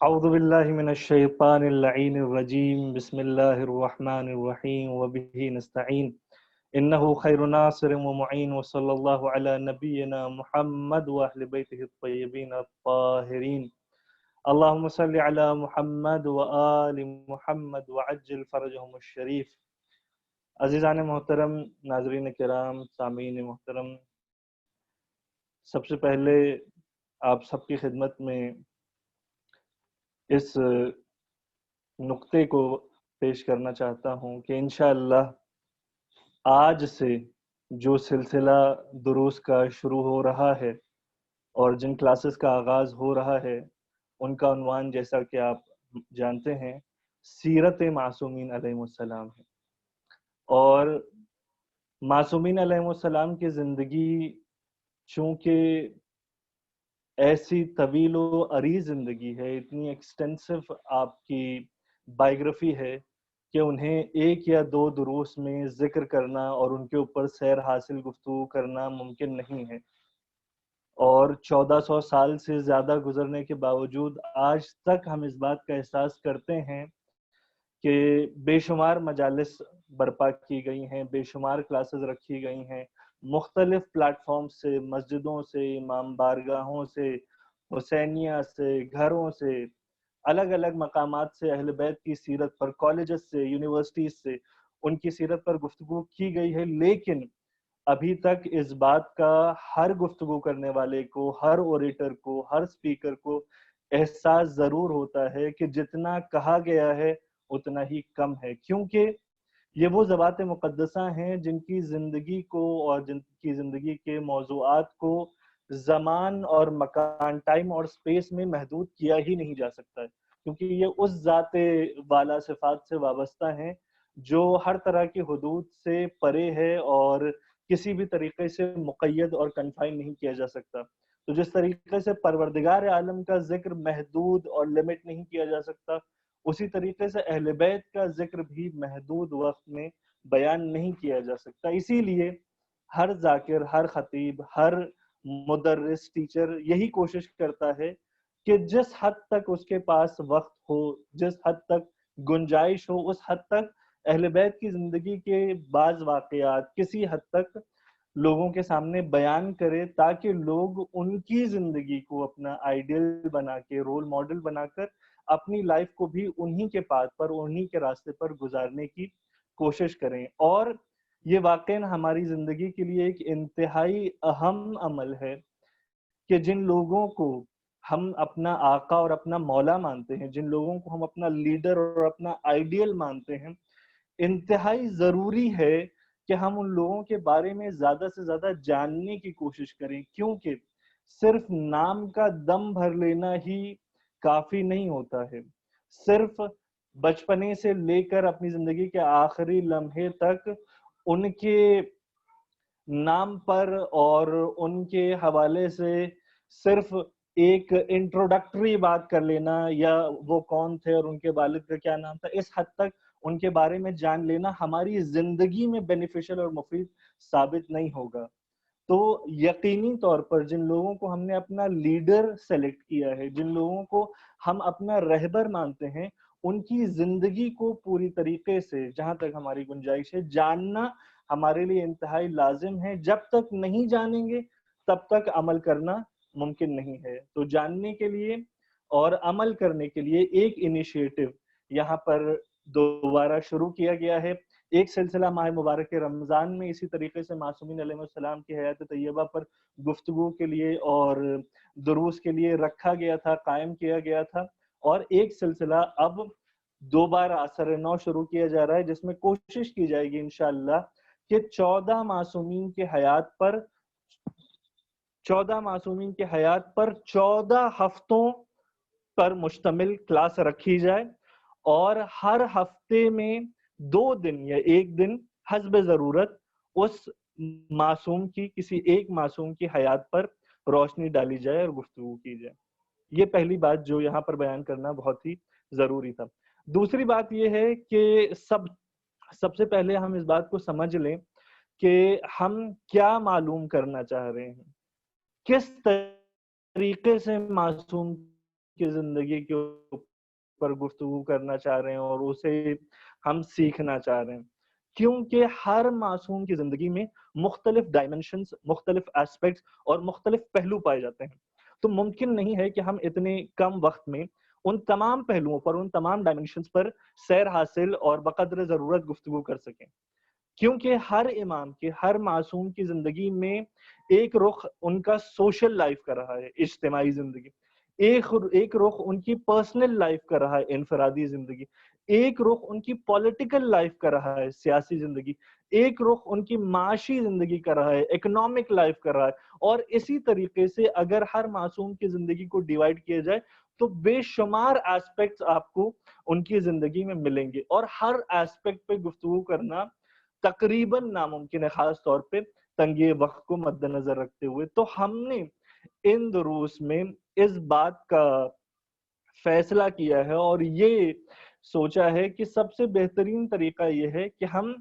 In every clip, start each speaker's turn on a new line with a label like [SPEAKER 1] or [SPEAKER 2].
[SPEAKER 1] اعوذ باللہ من الشیطان اللعین الرجیم بسم اللہ الرحمن الرحیم وبہ نستعین انہ خیر ناصر ومعین وصلی اللہ علی نبینا محمد واہل بیتہ الطیبین الطاہرین اللہم صلی علی محمد وآل محمد وعجل فرجہم الشریف۔ عزیزان محترم، ناظرین کرام، سامعین محترم، سب سے پہلے آپ سب کی خدمت میں اس نقطے کو پیش کرنا چاہتا ہوں کہ انشاءاللہ آج سے جو سلسلہ دروس کا شروع ہو رہا ہے اور جن کلاسز کا آغاز ہو رہا ہے ان کا عنوان جیسا کہ آپ جانتے ہیں سیرت معصومین علیہ السلام ہے، اور معصومین علیہ السلام کی زندگی چونکہ ایسی طویل و عریض زندگی ہے، اتنی ایکسٹینسو آپ کی بائیوگرافی ہے کہ انہیں ایک یا دو دروس میں ذکر کرنا اور ان کے اوپر سیر حاصل گفتگو کرنا ممکن نہیں ہے، اور 1400 سال سے زیادہ گزرنے کے باوجود آج تک ہم اس بات کا احساس کرتے ہیں کہ بے شمار مجالس برپا کی گئی ہیں، بے شمار کلاسز رکھی گئی ہیں، مختلف پلیٹ فارم سے، مسجدوں سے، امام بارگاہوں سے، حسینیہ سے، گھروں سے، الگ الگ مقامات سے اہل بیت کی سیرت پر، کالجز سے، یونیورسٹیز سے ان کی سیرت پر گفتگو کی گئی ہے، لیکن ابھی تک اس بات کا ہر گفتگو کرنے والے کو، ہر اوریٹر کو، ہر سپیکر کو احساس ضرور ہوتا ہے کہ جتنا کہا گیا ہے اتنا ہی کم ہے، کیونکہ یہ وہ ذوات مقدسہ ہیں جن کی زندگی کو اور جن کی زندگی کے موضوعات کو زمان اور مکان، ٹائم اور سپیس میں محدود کیا ہی نہیں جا سکتا ہے، کیونکہ یہ اس ذات والا صفات سے وابستہ ہیں جو ہر طرح کی حدود سے پرے ہے اور کسی بھی طریقے سے مقید اور کنفائن نہیں کیا جا سکتا۔ تو جس طریقے سے پروردگار عالم کا ذکر محدود اور لمٹ نہیں کیا جا سکتا، اسی طریقے سے اہل بیت کا ذکر بھی محدود وقت میں بیان نہیں کیا جا سکتا۔ اسی لیے ہر ذاکر، ہر خطیب، ہر مدرس، ٹیچر یہی کوشش کرتا ہے کہ جس حد تک اس کے پاس وقت ہو، جس حد تک گنجائش ہو، اس حد تک اہل بیت کی زندگی کے بعض واقعات کسی حد تک لوگوں کے سامنے بیان کرے، تاکہ لوگ ان کی زندگی کو اپنا آئیڈیل بنا کے، رول ماڈل بنا کر اپنی لائف کو بھی انہی کے پاتھ پر، انہی کے راستے پر گزارنے کی کوشش کریں۔ اور یہ واقعاً ہماری زندگی کے لیے ایک انتہائی اہم عمل ہے کہ جن لوگوں کو ہم اپنا آقا اور اپنا مولا مانتے ہیں، جن لوگوں کو ہم اپنا لیڈر اور اپنا آئیڈیل مانتے ہیں، انتہائی ضروری ہے کہ ہم ان لوگوں کے بارے میں زیادہ سے زیادہ جاننے کی کوشش کریں، کیونکہ صرف نام کا دم بھر لینا ہی کافی نہیں ہوتا ہے۔ صرف بچپنے سے لے کر اپنی زندگی کے آخری لمحے تک ان کے نام پر اور ان کے حوالے سے صرف ایک انٹروڈکٹری بات کر لینا، یا وہ کون تھے اور ان کے والد کا کیا نام تھا، اس حد تک ان کے بارے میں جان لینا ہماری زندگی میں بینیفیشل اور مفید ثابت نہیں ہوگا۔ تو یقینی طور پر جن لوگوں کو ہم نے اپنا لیڈر سیلیکٹ کیا ہے، جن لوگوں کو ہم اپنا رہبر مانتے ہیں، ان کی زندگی کو پوری طریقے سے، جہاں تک ہماری گنجائش ہے، جاننا ہمارے لیے انتہائی لازم ہے۔ جب تک نہیں جانیں گے تب تک عمل کرنا ممکن نہیں ہے۔ تو جاننے کے لیے اور عمل کرنے کے لیے ایک انیشیٹو یہاں پر دوبارہ شروع کیا گیا ہے۔ ایک سلسلہ ماہ مبارک رمضان میں اسی طریقے سے معصومین علیہ السلام کی حیات طیبہ پر گفتگو کے لیے اور دروس کے لیے رکھا گیا تھا، قائم کیا گیا تھا، اور ایک سلسلہ اب دوبارہ اثر نو شروع کیا جا رہا ہے، جس میں کوشش کی جائے گی انشاءاللہ کہ 14 معصومین کی حیات پر 14 ہفتوں پر مشتمل کلاس رکھی جائے، اور ہر ہفتے میں 2 دن یا 1 دن حسب ضرورت اس معصوم کی، کسی ایک معصوم کی حیات پر روشنی ڈالی جائے اور گفتگو کی جائے۔ یہ پہلی بات جو یہاں پر بیان کرنا بہت ہی ضروری تھا۔ دوسری بات یہ ہے کہ سب سے پہلے ہم اس بات کو سمجھ لیں کہ ہم کیا معلوم کرنا چاہ رہے ہیں، کس طریقے سے معصوم کی زندگی کے اوپر گفتگو کرنا چاہ رہے ہیں اور اسے ہم سیکھنا چاہ رہے ہیں، کیونکہ ہر معصوم کی زندگی میں مختلف ڈائمنشنز، مختلف ایسپیکٹس اور مختلف پہلو پائے جاتے ہیں. تو ممکن نہیں ہے کہ ہم اتنے کم وقت میں ان تمام پہلوؤں پر، ان تمام ڈائمنشنز پر سیر حاصل اور بقدر ضرورت گفتگو کر سکیں، کیونکہ ہر امام کے، ہر معصوم کی زندگی میں ایک رخ ان کا سوشل لائف کا رہا ہے، اجتماعی زندگی، ایک رخ ان کی پرسنل لائف کا رہا ہے، انفرادی زندگی، ایک رخ ان کی پولیٹیکل لائف کا رہا ہے، سیاسی زندگی، ایک رخ ان کی معاشی زندگی کا رہا ہے، اکنامک لائف کا رہا ہے. اور اسی طریقے سے اگر ہر معصوم کی زندگی کو ڈیوائڈ کیا جائے تو بے شمار ایسپیکٹس آپ کو ان کی زندگی میں ملیں گے، اور ہر ایسپیکٹ پہ گفتگو کرنا تقریباً ناممکن ہے، خاص طور پہ تنگی وقت کو مد نظر رکھتے ہوئے. تو ہم نے ان دروس میں اس بات کا فیصلہ کیا ہے اور یہ سوچا ہے کہ سب سے بہترین طریقہ یہ ہے کہ ہم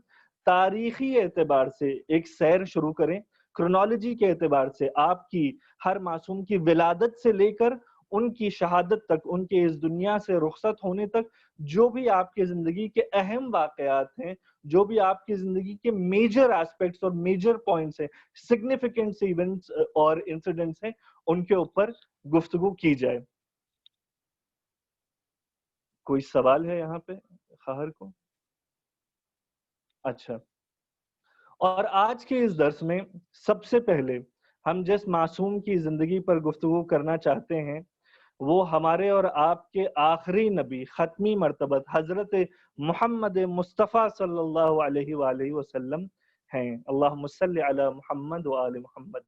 [SPEAKER 1] تاریخی اعتبار سے ایک سیر شروع کریں، کرونالوجی کے اعتبار سے آپ کی ہر معصوم کی ولادت سے لے کر ان کی شہادت تک، ان کے اس دنیا سے رخصت ہونے تک جو بھی آپ کی زندگی کے اہم واقعات ہیں، جو بھی آپ کی زندگی کے میجر ایسپیکٹس اور میجر پوائنٹس ہیں، سگنیفیکنٹ ایونٹس اور انسیڈنٹس ہیں، ان کے اوپر گفتگو کی جائے. کوئی سوال ہے یہاں پہ خاہر کو؟ اچھا. اور آج کے اس درس میں سب سے پہلے ہم جس معصوم کی زندگی پر گفتگو کرنا چاہتے ہیں وہ ہمارے اور آپ کے آخری نبی، ختمی مرتبت حضرت محمد مصطفیٰ صلی اللہ علیہ وآلہ وسلم ہیں. اللہم صلی علی محمد وآل محمد.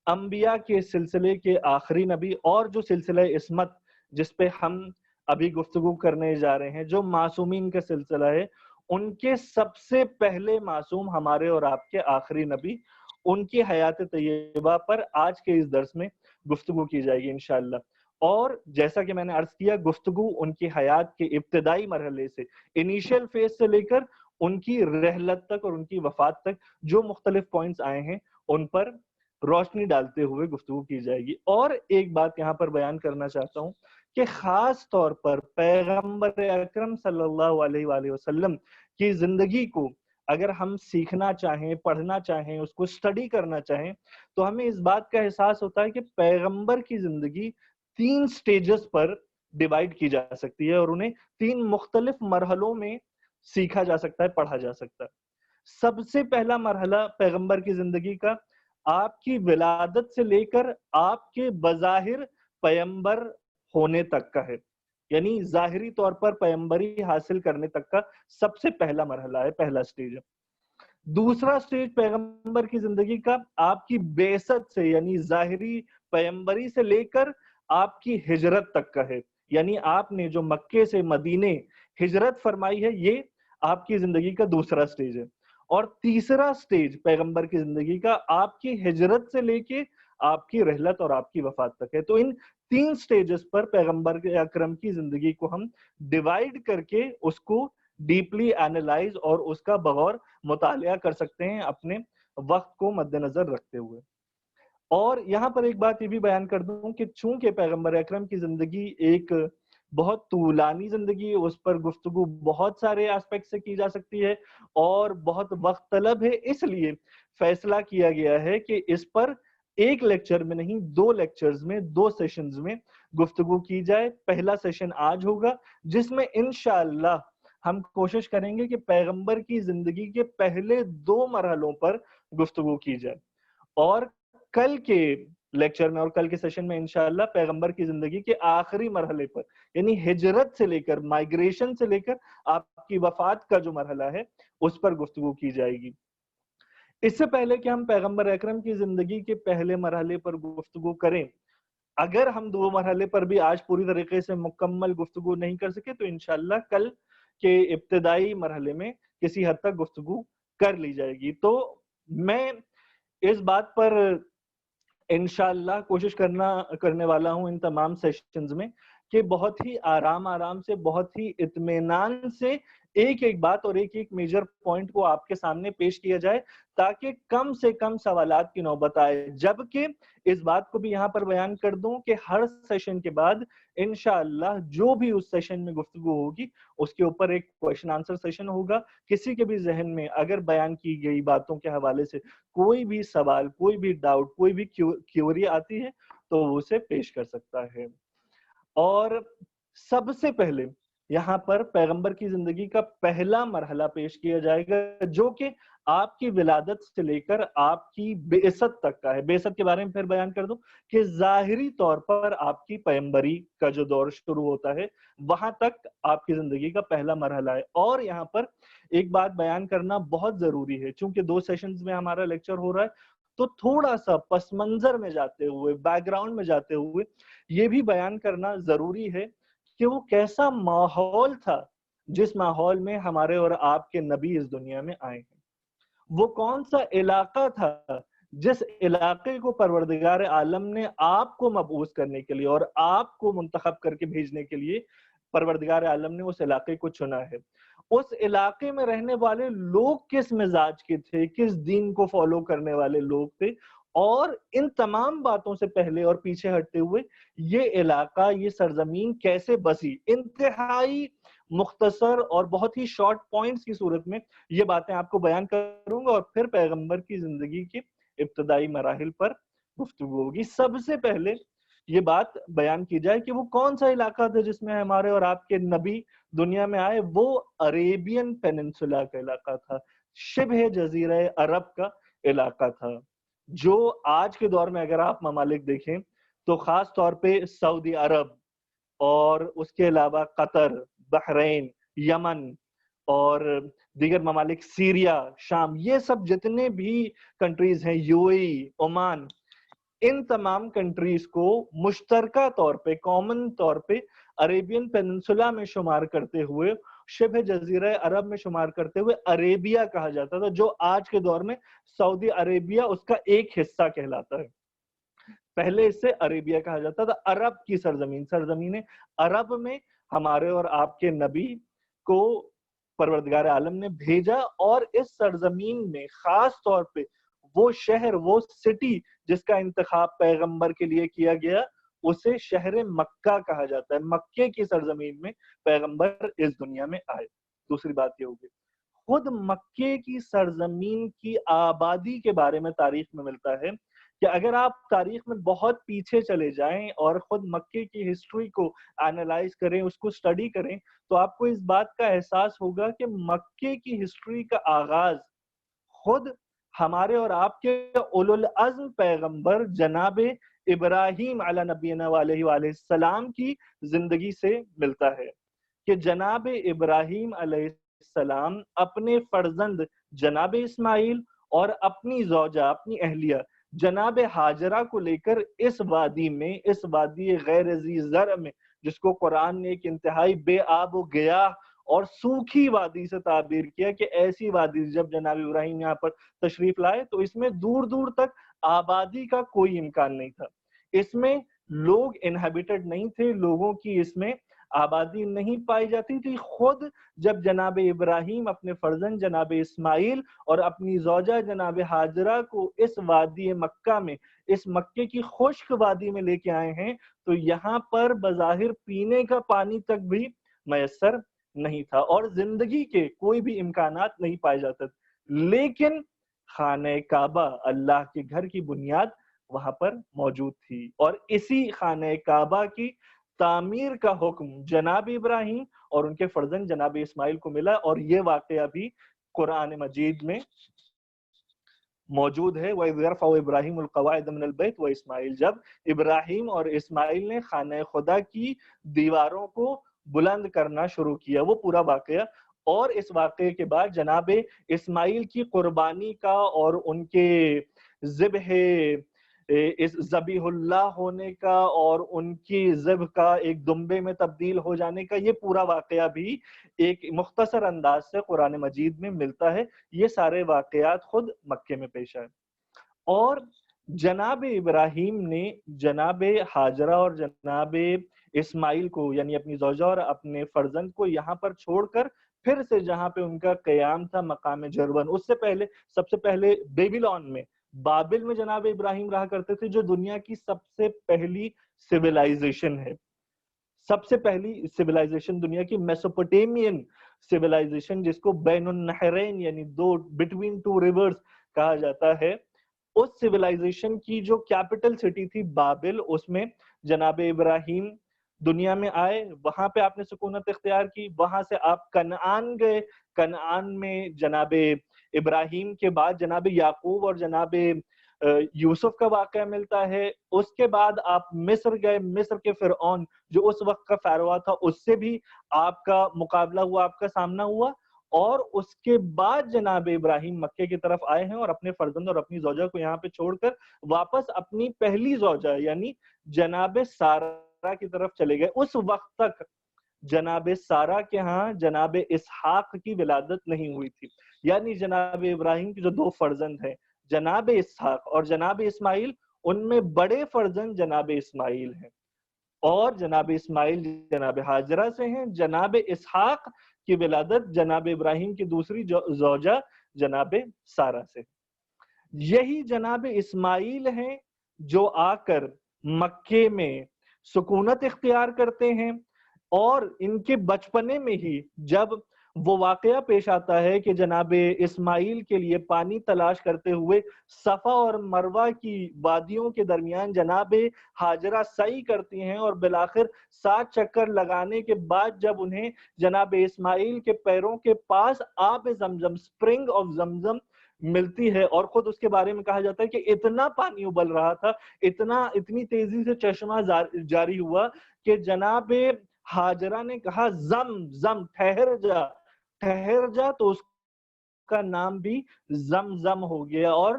[SPEAKER 1] انبیاء کے سلسلے کے آخری نبی، اور جو سلسلہ عصمت جس پہ ہم ابھی گفتگو کرنے جا رہے ہیں، جو معصومین کا سلسلہ ہے، ان کے سب سے پہلے معصوم ہمارے اور آپ کے آخری نبی، ان کی حیات طیبہ پر آج کے اس درس میں گفتگو کی جائے گی انشاءاللہ. اور جیسا کہ میں نے عرض کیا، گفتگو ان کی حیات کے ابتدائی مرحلے سے، انیشیل فیز سے لے کر ان کی رحلت تک اور ان کی وفات تک جو مختلف پوائنٹس آئے ہیں ان پر روشنی ڈالتے ہوئے گفتگو کی جائے گی. اور ایک بات یہاں پر بیان کرنا چاہتا ہوں کہ خاص طور پر پیغمبر اکرم صلی اللہ علیہ وآلہ وسلم کی زندگی کو اگر ہم سیکھنا چاہیں، پڑھنا چاہیں، اس کو اسٹڈی کرنا چاہیں، تو ہمیں اس بات کا احساس ہوتا ہے کہ پیغمبر کی زندگی 3 سٹیجز پر ڈیوائیڈ کی جا سکتی ہے اور انہیں 3 مختلف مرحلوں میں سیکھا جا سکتا ہے، پڑھا جا سکتا ہے. سب سے پہلا مرحلہ پیغمبر کی زندگی کا آپ کی ولادت سے لے کر آپ کے بظاہر پیغمبر ہونے تک کا ہے، یعنی ظاہری طور پر پیغمبری حاصل کرنے تک کا سب سے پہلا مرحلہ ہے، پہلا سٹیج ہے. دوسرا سٹیج پیغمبر کی زندگی کا آپ کی بعثت سے، یعنی ظاہری پیغمبری سے لے کر آپ کی ہجرت تک کا ہے، یعنی آپ نے جو مکے سے مدینے ہجرت فرمائی ہے، یہ آپ کی زندگی کا دوسرا سٹیج ہے. اور تیسرا سٹیج پیغمبر کی زندگی کا آپ کی ہجرت سے لے کے آپ کی رحلت اور آپ کی وفات تک ہے. تو ان 3 سٹیجز پر پیغمبر اکرم کی زندگی کو ہم ڈیوائیڈ کر کے اس کو ڈیپلی اینالائز اور اس کا بغور مطالعہ کر سکتے ہیں اپنے وقت کو مد نظر رکھتے ہوئے. اور یہاں پر ایک بات یہ بھی بیان کر دوں کہ چونکہ پیغمبر اکرم کی زندگی ایک بہت طولانی زندگی ہے، اس پر گفتگو بہت سارے ایسپیکٹ سے کی جا سکتی ہے اور بہت وقت طلب ہے، اس لیے فیصلہ کیا گیا ہے کہ اس پر ایک لیکچر میں نہیں، 2 لیکچرز میں، 2 سیشنز میں گفتگو کی جائے. پہلا سیشن آج ہوگا جس میں انشاءاللہ ہم کوشش کریں گے کہ پیغمبر کی زندگی کے پہلے 2 مرحلوں پر گفتگو کی جائے، اور کل کے لیکچر میں اور کل کے سیشن میں انشاءاللہ پیغمبر کی زندگی کے آخری مرحلے پر، یعنی ہجرت سے لے کر، مائگریشن سے لے کر آپ کی وفات کا جو مرحلہ ہے اس پر گفتگو کی جائے گی. اس سے پہلے کہ ہم پیغمبر اکرم کی زندگی کے پہلے مرحلے پر گفتگو کریں، اگر ہم 2 مرحلے پر بھی آج پوری طریقے سے مکمل گفتگو نہیں کر سکے تو انشاءاللہ کل کے ابتدائی مرحلے میں کسی حد تک گفتگو کر لی جائے گی. تو میں اس بات پر انشاءاللہ کوشش کرنے والا ہوں ان تمام سیشنز میں کہ بہت ہی آرام سے، بہت ہی اطمینان سے ایک ایک بات اور ایک ایک میجر پوائنٹ کو آپ کے سامنے پیش کیا جائے تاکہ کم سے کم سوالات کی نوبت آئے. جبکہ اس بات کو بھی یہاں پر بیان کر دوں کہ ہر سیشن کے بعد انشاءاللہ جو بھی اس سیشن میں گفتگو ہوگی اس کے اوپر ایک کویشچن آنسر سیشن ہوگا. کسی کے بھی ذہن میں اگر بیان کی گئی باتوں کے حوالے سے کوئی بھی سوال، کوئی بھی ڈاؤٹ، کوئی بھی کیوری آتی ہے تو وہ اسے پیش کر سکتا ہے. اور سب سے پہلے یہاں پر پیغمبر کی زندگی کا پہلا مرحلہ پیش کیا جائے گا جو کہ آپ کی ولادت سے لے کر آپ کی بعثت تک کا ہے. بعثت کے بارے میں پھر بیان کر دوں کہ ظاہری طور پر آپ کی پیغمبری کا جو دور شروع ہوتا ہے وہاں تک آپ کی زندگی کا پہلا مرحلہ ہے. اور یہاں پر ایک بات بیان کرنا بہت ضروری ہے، چونکہ 2 سیشنز میں ہمارا لیکچر ہو رہا ہے تو تھوڑا سا پس منظر میں جاتے ہوئے، بیک گراؤنڈ میں جاتے ہوئے یہ بھی بیان کرنا ضروری ہے کہ وہ کیسا ماحول تھا جس ماحول میں ہمارے اور آپ کے نبی اس دنیا میں آئے ہیں. وہ کون سا علاقہ تھا جس علاقے کو پروردگار عالم نے آپ کو مبعوث کرنے کے لیے اور آپ کو منتخب کر کے بھیجنے کے لیے پروردگار عالم نے اس علاقے کو چنا ہے. اس علاقے میں رہنے والے لوگ کس مزاج کے تھے، کس دین کو فالو کرنے والے لوگ تھے. اور ان تمام باتوں سے پہلے اور پیچھے ہٹتے ہوئے یہ علاقہ، یہ سرزمین کیسے بسی، انتہائی مختصر اور بہت ہی شارٹ پوائنٹس کی صورت میں یہ باتیں آپ کو بیان کروں گا اور پھر پیغمبر کی زندگی کے ابتدائی مراحل پر گفتگو ہوگی. سب سے پہلے یہ بات بیان کی جائے کہ وہ کون سا علاقہ تھا جس میں ہمارے اور آپ کے نبی دنیا میں آئے. وہ عریبین پیننسولا کا علاقہ تھا، شبہ جزیرہ عرب کا علاقہ تھا، جو آج کے دور میں اگر آپ ممالک دیکھیں تو خاص طور پہ سعودی عرب اور اس کے علاوہ قطر، بحرین، یمن اور دیگر ممالک، سیریا، شام، یہ سب جتنے بھی کنٹریز ہیں، یو اے ای، عمان، ان تمام کنٹریز کو مشترکہ طور پہ، کامن طور پہ عریبین پیننسولا میں شمار کرتے ہوئے، شبہ جزیرہ عرب میں شمار کرتے ہوئے عریبیہ کہا جاتا تھا، جو آج کے دور میں سعودی عربیہ اس کا ایک حصہ کہلاتا ہے. پہلے اس سے عربیہ کہا جاتا تھا. عرب کی سرزمین، سرزمین عرب میں ہمارے اور آپ کے نبی کو پروردگار عالم نے بھیجا. اور اس سرزمین میں خاص طور پہ وہ شہر، وہ سٹی جس کا انتخاب پیغمبر کے لیے کیا گیا اسے شہر مکہ کہا جاتا ہے. مکے کی سرزمین میں پیغمبر اس دنیا میں آئے. دوسری بات یہ ہوگی خود مکے کی سرزمین کی آبادی کے بارے میں تاریخ میں ملتا ہے کہ اگر آپ تاریخ میں بہت پیچھے چلے جائیں اور خود مکے کی ہسٹری کو اینالائز کریں، اس کو سٹڈی کریں، تو آپ کو اس بات کا احساس ہوگا کہ مکے کی ہسٹری کا آغاز خود ہمارے اور آپ کے اولو العزم پیغمبر جناب ابراہیم علی نبینا علیہ وآلہ السلام کی زندگی سے ملتا ہے کہ جناب ابراہیم علیہ السلام اپنے فرزند جناب اسماعیل اور اپنی زوجہ، اپنی اہلیہ جناب ہاجرہ کو لے کر اس وادی میں، اس وادی غیر ذی زرع میں، جس کو قرآن نے ایک انتہائی بے آب و گیاہ اور سوکھی وادی سے تعبیر کیا کہ ایسی وادی جب جناب ابراہیم یہاں پر تشریف لائے تو اس میں دور دور تک آبادی کا کوئی امکان نہیں تھا. اس میں لوگ انہیبیٹڈ نہیں تھے، لوگوں کی اس میں آبادی نہیں پائی جاتی تھی. خود جب جناب ابراہیم اپنے فرزند جناب اسماعیل اور اپنی زوجہ جناب ہاجرہ کو اس وادی مکہ میں، اس مکے کی خشک وادی میں لے کے آئے ہیں تو یہاں پر بظاہر پینے کا پانی تک بھی میسر نہیں تھا اور زندگی کے کوئی بھی امکانات نہیں پائے جاتے تھے. لیکن خانہ کعبہ، اللہ کے گھر کی بنیاد وہاں پر موجود تھی اور اسی خانہ کعبہ کی تعمیر کا حکم جناب ابراہیم اور ان کے فرزند جناب اسماعیل کو ملا. اور یہ واقعہ بھی قرآن مجید میں موجود ہے. وَإِذْ يَرْفَعُ إِبْرَاهِيمُ الْقَوَاعِدَ مِنَ الْبَيْتِ وَإِسْمَاعِيلُ، جب ابراہیم اور اسماعیل نے خانہ خدا کی دیواروں کو بلند کرنا شروع کیا، وہ پورا واقعہ. اور اس واقعے کے بعد جناب اسماعیل کی قربانی کا اور ان کے ذبح اس ذبیح اللہ ہونے کا اور ان کی ذبح کا ایک دمبے میں تبدیل ہو جانے کا، یہ پورا واقعہ بھی ایک مختصر انداز سے قرآن مجید میں ملتا ہے. یہ سارے واقعات خود مکے میں پیش آئے. اور جناب ابراہیم نے جناب ہاجرہ اور جناب اسماعیل کو، یعنی اپنی زوجہ اور اپنے فرزند کو یہاں پر چھوڑ کر پھر سے جہاں پہ ان کا قیام تھا مقام جرون، اس سے پہلے سب سے پہلے بیبیلون میں، بابل میں جناب ابراہیم رہا کرتے تھے، جو دنیا کی سب سے پہلی سویلائزیشن ہے، سب سے پہلی سویلائزیشن دنیا کی میسوپوٹیمین سویلائزیشن، جس کو بین النہرین یعنی دو بٹوین ٹو ریورز کہا جاتا ہے، اس سویلائزیشن کی جو کیپٹل سٹی تھی بابل، اس میں جناب ابراہیم دنیا میں آئے، وہاں پہ آپ نے سکونت اختیار کی، وہاں سے آپ کنعان گئے، کنعان میں جناب ابراہیم کے بعد جناب یعقوب اور جناب یوسف کا واقعہ ملتا ہے، اس کے بعد آپ مصر گئے، مصر کے فرعون جو اس وقت کا فیروا تھا، اس سے بھی آپ کا مقابلہ ہوا، آپ کا سامنا ہوا، اور اس کے بعد جناب ابراہیم مکے کی طرف آئے ہیں اور اپنے فرزند اور اپنی زوجہ کو یہاں پہ چھوڑ کر واپس اپنی پہلی زوجہ یعنی جناب سارہ کی طرف چلے گئے۔ اس وقت تک جناب سارہ کے ہاں جناب اسحاق کی ولادت نہیں ہوئی تھی، یعنی جناب ابراہیم کی جو دو فرزند ہیں جناب اسحاق اور جناب اسماعیل، ان میں بڑے فرزند جناب اسماعیل ہیں، اور جناب اسماعیل جناب ہاجرہ سے ہیں، جناب اسحاق کی ولادت جناب ابراہیم کی دوسری زوجہ جناب سارہ سے۔ یہی جناب اسماعیل ہیں جو آ کر مکے میں سکونت اختیار کرتے ہیں، اور ان کے بچپنے میں ہی جب وہ واقعہ پیش آتا ہے کہ جناب اسماعیل کے لیے پانی تلاش کرتے ہوئے صفا اور مروہ کی وادیوں کے درمیان جناب ہاجرہ سعی کرتی ہیں، اور بالآخر 7 چکر لگانے کے بعد جب انہیں جناب اسماعیل کے پیروں کے پاس آب زمزم، سپرنگ آف زمزم ملتی ہے، اور خود اس کے بارے میں کہا جاتا ہے کہ اتنا پانی ابل رہا تھا، اتنی تیزی سے چشمہ جاری ہوا کہ جناب ہاجرہ نے کہا زم زم، ٹھہر جا ٹھہر جا، تو اس کا نام بھی زمزم ہو گیا۔ اور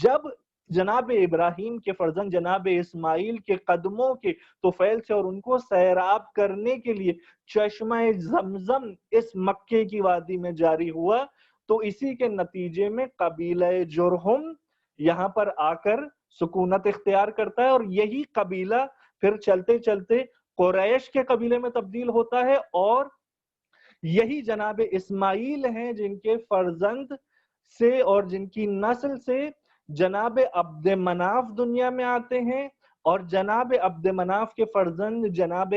[SPEAKER 1] جب جناب ابراہیم کے فرزند جناب اسماعیل کے قدموں کے طفیل سے اور ان کو سیراب کرنے کے لیے چشمہ زمزم اس مکے کی وادی میں جاری ہوا، تو اسی کے نتیجے میں قبیلہ جرہم یہاں پر آ کر سکونت اختیار کرتا ہے، اور یہی قبیلہ پھر چلتے چلتے قریش کے قبیلے میں تبدیل ہوتا ہے، اور یہی جناب اسماعیل ہیں جن کے فرزند سے اور جن کی نسل سے جناب عبد مناف دنیا میں آتے ہیں، اور جناب عبد مناف کے فرزند جناب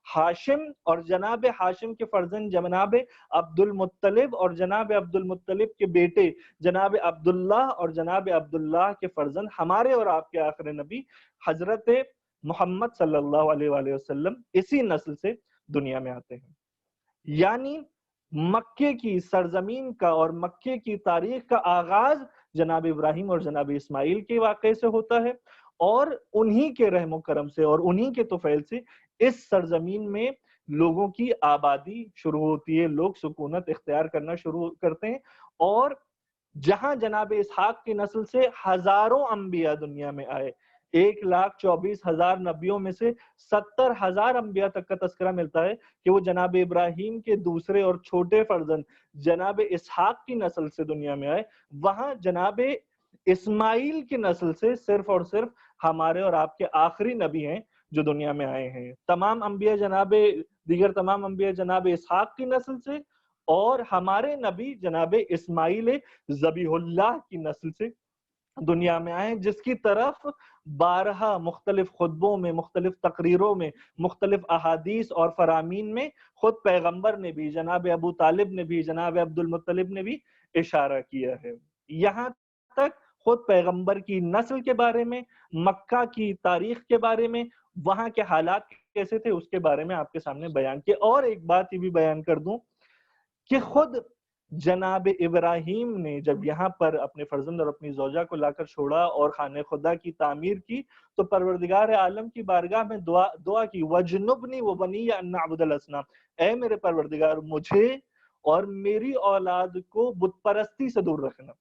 [SPEAKER 1] ہاشم، اور جناب ہاشم کے فرزند جناب عبد المطلب، اور جناب عبد المطلب کے بیٹے جناب عبداللہ، اور جناب عبداللہ کے فرزند ہمارے اور آپ کے آخر نبی حضرت محمد صلی اللہ علیہ وآلہ وسلم اسی نسل سے دنیا میں آتے ہیں۔ یعنی مکے کی سرزمین کا اور مکے کی تاریخ کا آغاز جناب ابراہیم اور جناب اسماعیل کے واقعے سے ہوتا ہے، اور انہی کے رحم و کرم سے اور انہی کے طفیل سے اس سرزمین میں لوگوں کی آبادی شروع ہوتی ہے، لوگ سکونت اختیار کرنا شروع کرتے ہیں، اور جہاں جناب اسحاق کی نسل سے ہزاروں انبیاء دنیا میں آئے، 1,24,000 نبیوں میں سے 70,000 انبیاء تک کا تذکرہ ملتا ہے کہ وہ جناب ابراہیم کے دوسرے اور چھوٹے فرزند جناب اسحاق کی نسل سے دنیا میں آئے، وہاں جناب اسماعیل کی نسل سے صرف اور صرف ہمارے اور آپ کے آخری نبی ہیں جو دنیا میں آئے ہیں۔ تمام انبیاء دیگر تمام انبیاء جناب اسحاق کی نسل سے، اور ہمارے نبی جناب اسماعیل ذبیح اللہ کی نسل سے دنیا میں آئے، جس کی طرف 12 مختلف خطبوں میں، مختلف تقریروں میں، مختلف احادیث اور فرامین میں خود پیغمبر نے بھی، جناب ابو طالب نے بھی، جناب عبد المطلب نے بھی اشارہ کیا ہے۔ یہاں تک خود پیغمبر کی نسل کے بارے میں، مکہ کی تاریخ کے بارے میں، وہاں کے حالات کیسے تھے اس کے بارے میں آپ کے سامنے بیان کیا۔ اور ایک بات یہ بھی بیان کر دوں کہ خود جناب ابراہیم نے جب یہاں پر اپنے فرزند اور اپنی زوجہ کو لا کر چھوڑا اور خانہ خدا کی تعمیر کی، تو پروردگار عالم کی بارگاہ میں دعا کی، وَجْنُبْنِي وَبَنِيَّ أَن نَعْبُدَ الْأَصْنَامَ، اے میرے پروردگار مجھے اور میری اولاد کو بت پرستی سے دور رکھنا،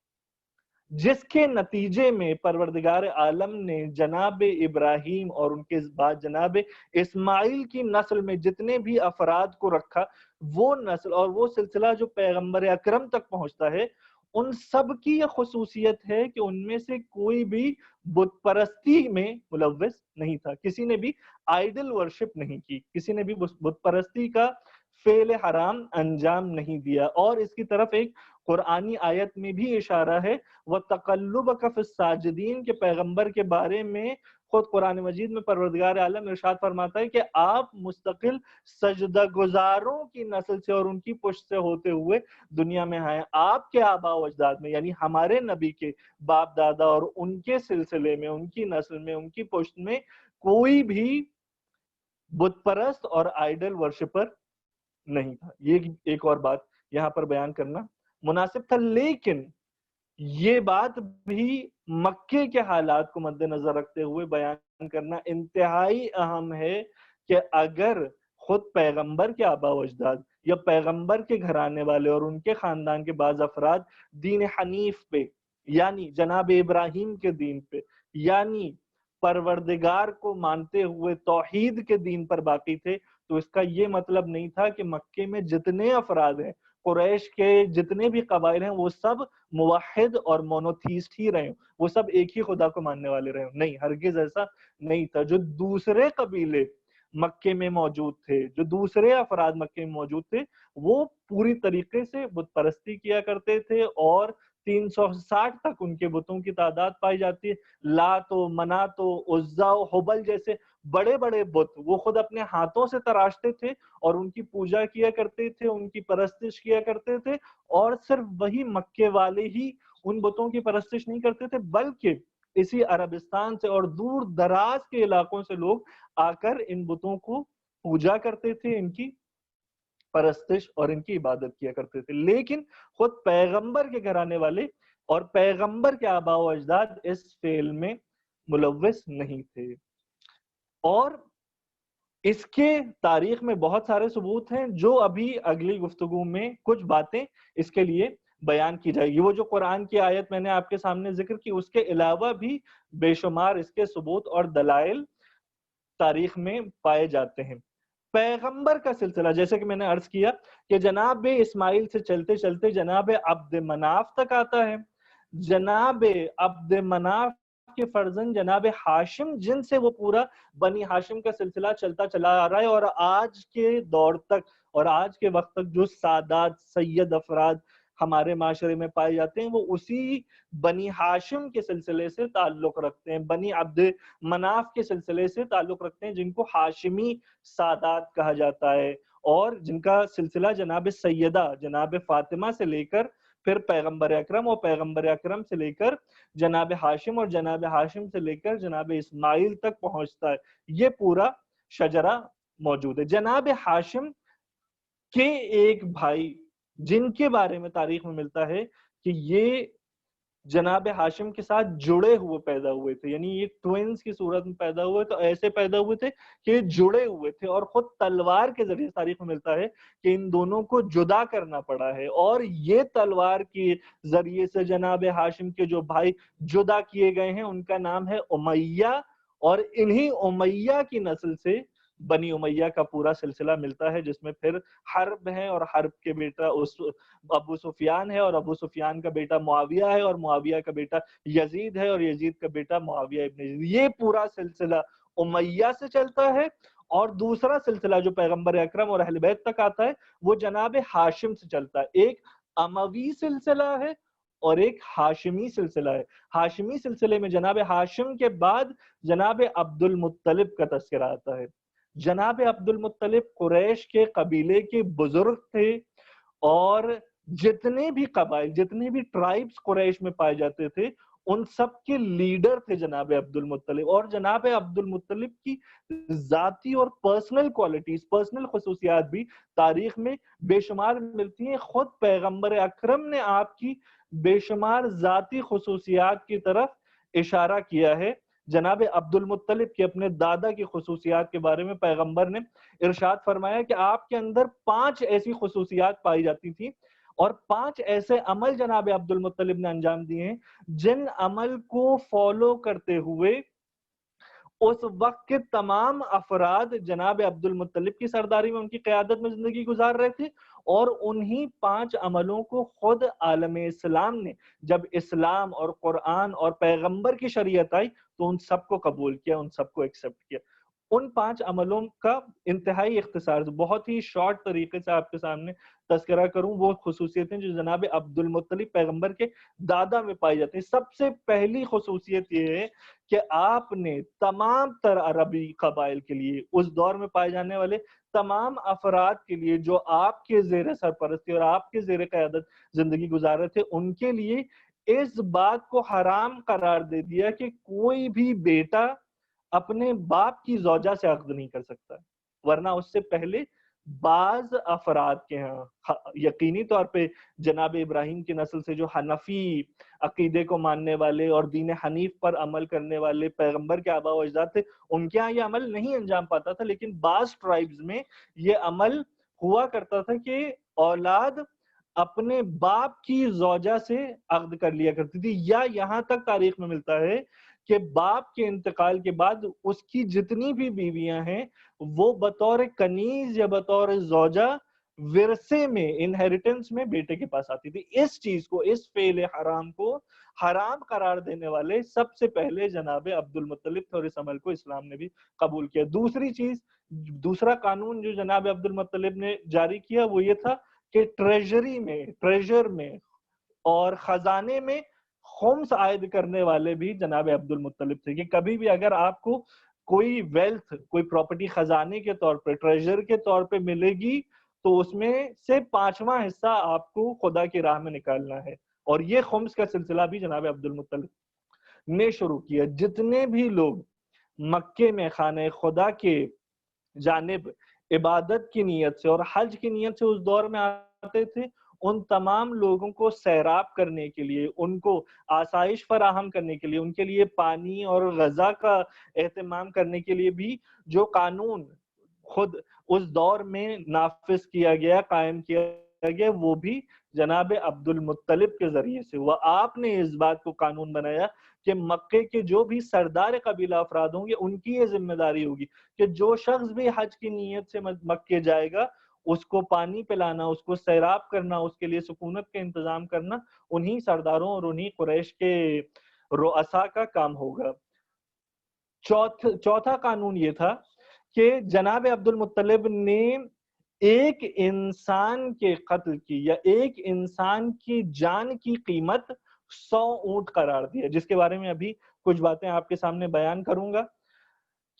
[SPEAKER 1] جس کے نتیجے میں پروردگار عالم نے جناب ابراہیم اور ان کے بعد جناب اسماعیل کی نسل میں جتنے بھی افراد کو رکھا، وہ نسل اور وہ سلسلہ جو پیغمبر اکرم تک پہنچتا ہے، ان سب کی یہ خصوصیت ہے کہ ان میں سے کوئی بھی بت پرستی میں ملوث نہیں تھا، کسی نے بھی آئیڈل ورشپ نہیں کی، کسی نے بھی بت پرستی کا فعل حرام انجام نہیں دیا. اور اس کی طرف ایک قرآنی آیت میں بھی اشارہ ہے وَتَقَلُّبَكَ فِي السَّاجِدِينَ کے پیغمبر کے بارے میں خود قرآن مجید میں پروردگار عالم ارشاد فرماتا ہے کہ آپ مستقل سجدہ گزاروں کی نسل سے اور ان کی پشت سے ہوتے ہوئے دنیا میں آئے. آپ کے آباء و اجداد میں یعنی ہمارے نبی کے باپ دادا اور ان کے سلسلے میں ان کی نسل میں ان کی پشت میں کوئی بھی بت پرست اور آئیڈل ورشپر نہیں تھا. یہ ایک اور بات یہاں پر بیان کرنا مناسب تھا. لیکن یہ بات بھی مکے کے حالات کو مد نظر رکھتے ہوئے بیان کرنا انتہائی اہم ہے کہ اگر خود پیغمبر کے آباء و اجداد یا پیغمبر کے گھرانے والے اور ان کے خاندان کے بعض افراد دین حنیف پہ یعنی جناب ابراہیم کے دین پہ یعنی پروردگار کو مانتے ہوئے توحید کے دین پر باقی تھے تو اس کا یہ مطلب نہیں تھا کہ مکے میں جتنے افراد ہیں قریش کے جتنے بھی قبائل ہیں وہ سب موحد اور مونوتھیسٹ ہی رہے، وہ سب ایک ہی خدا کو ماننے والے رہے. نہیں، ہرگز ایسا نہیں تھا. جو دوسرے قبیلے مکے میں موجود تھے، جو دوسرے افراد مکے میں موجود تھے، وہ پوری طریقے سے بت پرستی کیا کرتے تھے اور 360 تک ان کے بتوں کی تعداد پائی جاتی ہے. لات و منات و عزا و حبل جیسے بڑے بڑے بت وہ خود اپنے ہاتھوں سے تراشتے تھے اور ان کی پوجا کیا کرتے تھے، ان کی پرستش کیا کرتے تھے. اور صرف وہی مکے والے ہی ان بتوں کی پرستش نہیں کرتے تھے بلکہ اسی عربستان سے اور دور دراز کے علاقوں سے لوگ آ کر ان بتوں کو پوجا کرتے تھے، ان کی پرستش اور ان کی عبادت کیا کرتے تھے. لیکن خود پیغمبر کے گھرانے والے اور پیغمبر کے آباء و اجداد اس فعل میں ملوث نہیں تھے. اور اس کے تاریخ میں بہت سارے ثبوت ہیں جو ابھی اگلی گفتگو میں کچھ باتیں اس کے لیے بیان کی جائے گی. وہ جو قرآن کی آیت میں نے آپ کے سامنے ذکر کی اس کے علاوہ بھی بے شمار اس کے ثبوت اور دلائل تاریخ میں پائے جاتے ہیں. پیغمبر کا سلسلہ جیسے کہ میں نے عرض کیا کہ جناب اسماعیل سے چلتے چلتے جناب عبد مناف تک آتا ہے. جناب عبد مناف کے فرزند جناب ہاشم جن سے وہ پورا بنی ہاشم کا سلسلہ چلتا چلا آ رہا ہے اور آج کے دور تک اور آج کے وقت تک جو سادات سید افراد ہمارے معاشرے میں پائے جاتے ہیں وہ اسی بنی ہاشم کے سلسلے سے تعلق رکھتے ہیں، بنی عبد مناف کے سلسلے سے تعلق رکھتے ہیں جن کو ہاشمی سادات کہا جاتا ہے اور جن کا سلسلہ جناب سیدہ جناب فاطمہ سے لے کر پھر پیغمبر اکرم اور پیغمبر اکرم سے لے کر جناب ہاشم اور جناب ہاشم سے لے کر جناب اسماعیل تک پہنچتا ہے. یہ پورا شجرہ موجود ہے. جناب ہاشم کے ایک بھائی جن کے بارے میں تاریخ میں ملتا ہے کہ یہ جناب ہاشم کے ساتھ جڑے ہوئے پیدا ہوئے تھے، یعنی یہ ٹوینز کی صورت میں پیدا ہوئے تو ایسے پیدا ہوئے تھے کہ یہ جڑے ہوئے تھے اور خود تلوار کے ذریعے تاریخ میں ملتا ہے کہ ان دونوں کو جدا کرنا پڑا ہے اور یہ تلوار کے ذریعے سے جناب ہاشم کے جو بھائی جدا کیے گئے ہیں ان کا نام ہے امیہ اور انہی امیہ کی نسل سے بنی امیہ کا پورا سلسلہ ملتا ہے جس میں پھر حرب ہے اور حرب کے بیٹا ابو سفیان ہے اور ابو سفیان کا بیٹا معاویہ ہے اور معاویہ کا بیٹا یزید ہے اور یزید کا بیٹا معاویہ ابن یزید. یہ پورا سلسلہ امیہ سے چلتا ہے. اور دوسرا سلسلہ جو پیغمبر اکرم اور اہل بیت تک آتا ہے وہ جناب ہاشم سے چلتا ہے. ایک اموی سلسلہ ہے اور ایک ہاشمی سلسلہ ہے. ہاشمی سلسلے میں جناب ہاشم کے بعد جناب عبد المطلب کا تذکرہ آتا ہے. جناب عبد المطلب قریش کے قبیلے کے بزرگ تھے اور جتنے بھی قبائل جتنے بھی ٹرائبز قریش میں پائے جاتے تھے ان سب کے لیڈر تھے جناب عبد المطلب. اور جناب عبد المطلب کی ذاتی اور پرسنل کوالٹیز پرسنل خصوصیات بھی تاریخ میں بے شمار ملتی ہیں. خود پیغمبر اکرم نے آپ کی بے شمار ذاتی خصوصیات کی طرف اشارہ کیا ہے. جناب عبد المطلب کے اپنے دادا کی خصوصیات کے بارے میں پیغمبر نے ارشاد فرمایا کہ آپ کے اندر 5 ایسی خصوصیات پائی جاتی تھی اور 5 ایسے عمل جناب عبد المطلب نے انجام دیے ہیں جن عمل کو فالو کرتے ہوئے اس وقت کے تمام افراد جناب عبد المطلب کی سرداری میں ان کی قیادت میں زندگی گزار رہے تھے اور انہی 5 عملوں کو خود عالم اسلام نے جب اسلام اور قرآن اور پیغمبر کی شریعت آئی تو ان سب کو قبول کیا ان سب کو ایکسپٹ کیا. ان 5 عملوں کا انتہائی اختصار سے بہت ہی شارٹ طریقے سے آپ کے سامنے تذکرہ کروں، وہ خصوصیتیں جو جناب عبد المطلب پیغمبر کے دادا میں پائی جاتی ہیں۔ سب سے پہلی خصوصیت یہ ہے کہ آپ نے تمام تر عربی قبائل کے لیے، اس دور میں پائے جانے والے تمام افراد کے لیے جو آپ کے زیر سرپرستی اور آپ کے زیر قیادت زندگی گزار رہے تھے، ان کے لیے اس بات کو حرام قرار دے دیا کہ کوئی بھی بیٹا اپنے باپ کی زوجہ سے عقد نہیں کر سکتا، ورنہ اس سے پہلے بعض افراد کے ہاں یقینی طور پہ جناب ابراہیم کی نسل سے جو حنفی عقیدے کو ماننے والے اور دین حنیف پر عمل کرنے والے پیغمبر کے آباء و اجداد تھے، ان کے ہاں یہ عمل نہیں انجام پاتا تھا، لیکن بعض ٹرائبز میں یہ عمل ہوا کرتا تھا کہ اولاد اپنے باپ کی زوجہ سے عقد کر لیا کرتی تھی، یا یہاں تک تاریخ میں ملتا ہے کہ باپ کے انتقال کے بعد اس کی جتنی بھی بیویاں ہیں وہ بطور کنیز یا بطور زوجہ ورثے میں، انہیریٹنس میں بیٹے کے پاس آتی تھی۔ اس چیز کو، اس فعل حرام کو حرام قرار دینے والے سب سے پہلے جناب عبد المطلب تھے، اور اس عمل کو اسلام نے بھی قبول کیا۔ دوسری چیز، دوسرا قانون جو جناب عبد المطلب نے جاری کیا وہ یہ تھا کہ ٹریجر میں اور خزانے میں خمس عائد کرنے والے بھی جناب عبد المطلب تھے، کہ کبھی بھی اگر آپ کو کوئی ویلتھ، کوئی پراپرٹی خزانے کے طور پہ، ٹریجر کے طور پہ ملے گی تو اس میں سے 5واں حصہ آپ کو خدا کی راہ میں نکالنا ہے، اور یہ خمس کا سلسلہ بھی جناب عبد المطلب نے شروع کیا۔ جتنے بھی لوگ مکے میں خانہ خدا کے جانب عبادت کی نیت سے اور حج کی نیت سے اس دور میں آتے تھے، ان تمام لوگوں کو سیراب کرنے کے لیے، ان کو آسائش فراہم کرنے کے لیے، ان کے لیے پانی اور غذا کا اہتمام کرنے کے لیے بھی جو قانون خود اس دور میں نافذ کیا گیا، قائم کیا گیا، وہ بھی جناب عبد المطلب کے ذریعے سے ہوا۔ آپ نے اس بات کو قانون بنایا کہ مکے کے جو بھی سردار قبیلہ افراد ہوں گے ان کی یہ ذمہ داری ہوگی کہ جو شخص بھی حج کی نیت سے مکے جائے گا، اس کو پانی پلانا، اس کو سیراب کرنا، اس کے لیے سکونت کا انتظام کرنا انہی سرداروں اور انہی قریش کے رؤساء کا کام ہوگا۔ چوتھا قانون یہ تھا کہ جناب عبد المطلب نے ایک انسان کے قتل کی یا ایک انسان کی جان کی قیمت 100 اونٹ قرار دیا، جس کے بارے میں ابھی کچھ باتیں آپ کے سامنے بیان کروں گا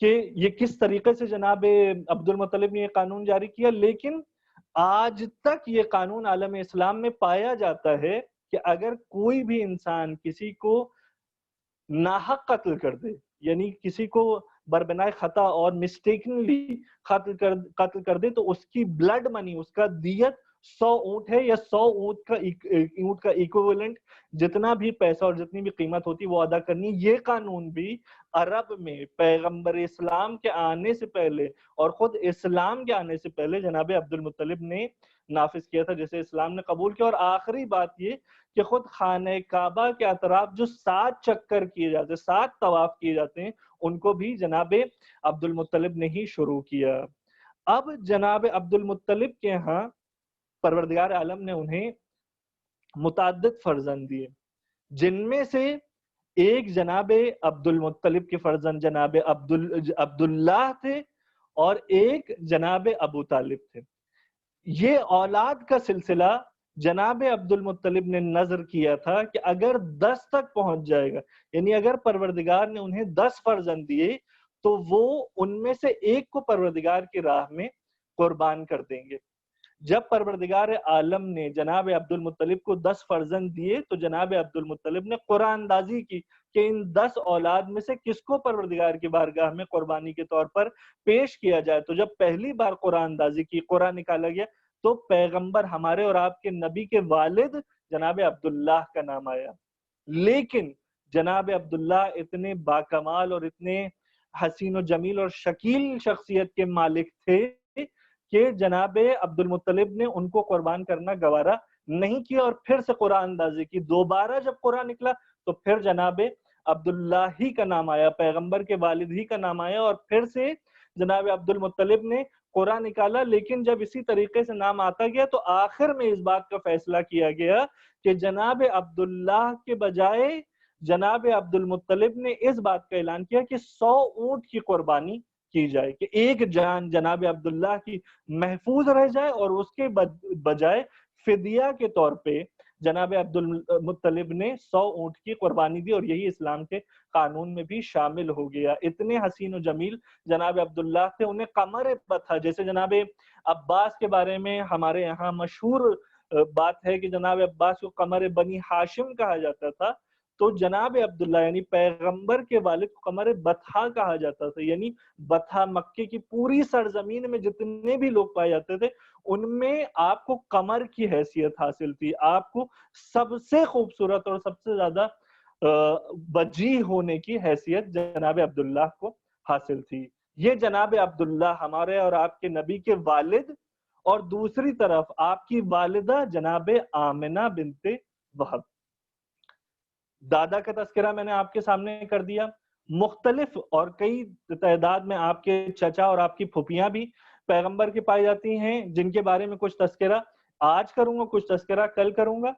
[SPEAKER 1] کہ یہ کس طریقے سے جناب عبد المطلب نے یہ قانون جاری کیا۔ لیکن آج تک یہ قانون عالم اسلام میں پایا جاتا ہے کہ اگر کوئی بھی انسان کسی کو ناحق قتل کر دے، یعنی کسی کو بربنائے خطا اور مسٹیکنلی قتل کر دے، تو اس کی بلڈ منی، اس کا دیت 100 اونٹ ہے، یا 100 اونٹ کا ایکویولنٹ جتنا بھی پیسہ اور جتنی بھی قیمت ہوتی وہ ادا کرنی۔ یہ قانون بھی عرب میں پیغمبر اسلام کے آنے سے پہلے اور خود اسلام کے آنے سے پہلے جناب عبد المطلب نے نافذ کیا تھا، جسے اسلام نے قبول کیا۔ اور آخری بات یہ کہ خود خانہ کعبہ کے اطراف جو 7 چکر کیے جاتے ہیں، 7 طواف کیے جاتے ہیں، ان کو بھی جناب عبد المطلب نے ہی شروع کیا۔ اب جناب عبد المطلب کے ہاں پروردگار عالم نے انہیں متعدد فرزند دیے، جن میں سے ایک جناب عبد المطلب کے فرزند جناب عبداللہ تھے، اور ایک جناب ابو طالب تھے۔ یہ اولاد کا سلسلہ جناب عبد المطلب نے نظر کیا تھا کہ اگر 10 تک پہنچ جائے گا، یعنی اگر پروردگار نے انہیں 10 فرزند دیے تو وہ ان میں سے ایک کو پروردگار کی راہ میں قربان کر دیں گے۔ جب پروردگار عالم نے جناب عبد المطلب کو 10 فرزند دیے تو جناب عبد المطلب نے قرآن اندازی کی کہ ان 10 اولاد میں سے کس کو پروردگار کی بارگاہ میں قربانی کے طور پر پیش کیا جائے۔ تو جب پہلی بار قرآن اندازی کی، قرآن نکالا گیا، تو پیغمبر ہمارے اور آپ کے نبی کے والد جناب عبداللہ کا نام آیا۔ لیکن جناب عبداللہ اتنے باکمال اور اتنے حسین و جمیل اور شکیل شخصیت کے مالک تھے کہ جناب عبد المطلب نے ان کو قربان کرنا گوارا نہیں کیا، اور پھر سے قرآن اندازی کی۔ دوبارہ جب قرآن نکلا تو پھر جناب عبداللہ ہی کا نام آیا، پیغمبر کے والد ہی کا نام آیا، اور پھر سے جناب عبد المطلب نے قرآن نکالا۔ لیکن جب اسی طریقے سے نام آتا گیا تو آخر میں اس بات کا فیصلہ کیا گیا کہ جناب عبداللہ کے بجائے جناب عبد المطلب نے اس بات کا اعلان کیا کہ 100 اونٹ کی قربانی کی جائے کہ ایک جان جناب عبداللہ کی محفوظ رہ جائے، اور اس کے بجائے فدیہ کے طور پہ جناب عبد المطلب نے 100 اونٹ کی قربانی دی، اور یہی اسلام کے قانون میں بھی شامل ہو گیا۔ اتنے حسین و جمیل جناب عبداللہ تھے، انہیں قمر بتھا، جیسے جناب عباس کے بارے میں ہمارے یہاں مشہور بات ہے کہ جناب عباس کو قمر بنی ہاشم کہا جاتا تھا، تو جناب عبداللہ یعنی پیغمبر کے والد کو قمر بطحا کہا جاتا تھا، یعنی بطحا مکے کی پوری سرزمین میں جتنے بھی لوگ پائے جاتے تھے ان میں آپ کو قمر کی حیثیت حاصل تھی، آپ کو سب سے خوبصورت اور سب سے زیادہ وجیح ہونے کی حیثیت جناب عبداللہ کو حاصل تھی۔ یہ جناب عبداللہ ہمارے اور آپ کے نبی کے والد، اور دوسری طرف آپ کی والدہ جناب آمنہ بنت وہب۔ دادا کا تذکرہ میں نے آپ کے سامنے کر دیا، مختلف اور کئی تعداد میں آپ کے چچا اور آپ کی پھوپھیاں بھی پیغمبر کی پائی جاتی ہیں، جن کے بارے میں کچھ تذکرہ آج کروں گا، کچھ تذکرہ کل کروں گا۔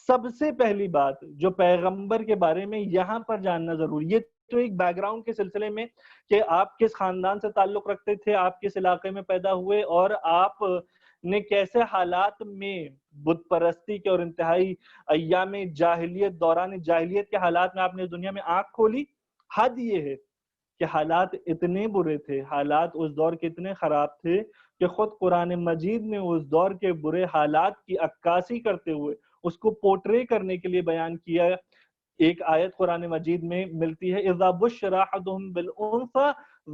[SPEAKER 1] سب سے پہلی بات جو پیغمبر کے بارے میں یہاں پر جاننا ضروری ہے، تو ایک بیک گراؤنڈ کے سلسلے میں کہ آپ کس خاندان سے تعلق رکھتے تھے، آپ کس علاقے میں پیدا ہوئے، اور آپ نے کیسے حالات میں بت پرستی کے اور انتہائی ایام جاہلیت، دوران جاہلیت کے حالات میں آپ نے دنیا میں آنکھ کھولی۔ حد یہ ہے کہ حالات اتنے برے تھے، حالات اس دور کے اتنے خراب تھے کہ خود قرآن مجید نے اس دور کے برے حالات کی عکاسی کرتے ہوئے اس کو پورٹرے کرنے کے لیے بیان کیا۔ ایک آیت قرآن مجید میں ملتی ہے، اذا بشر احدهم بالانثى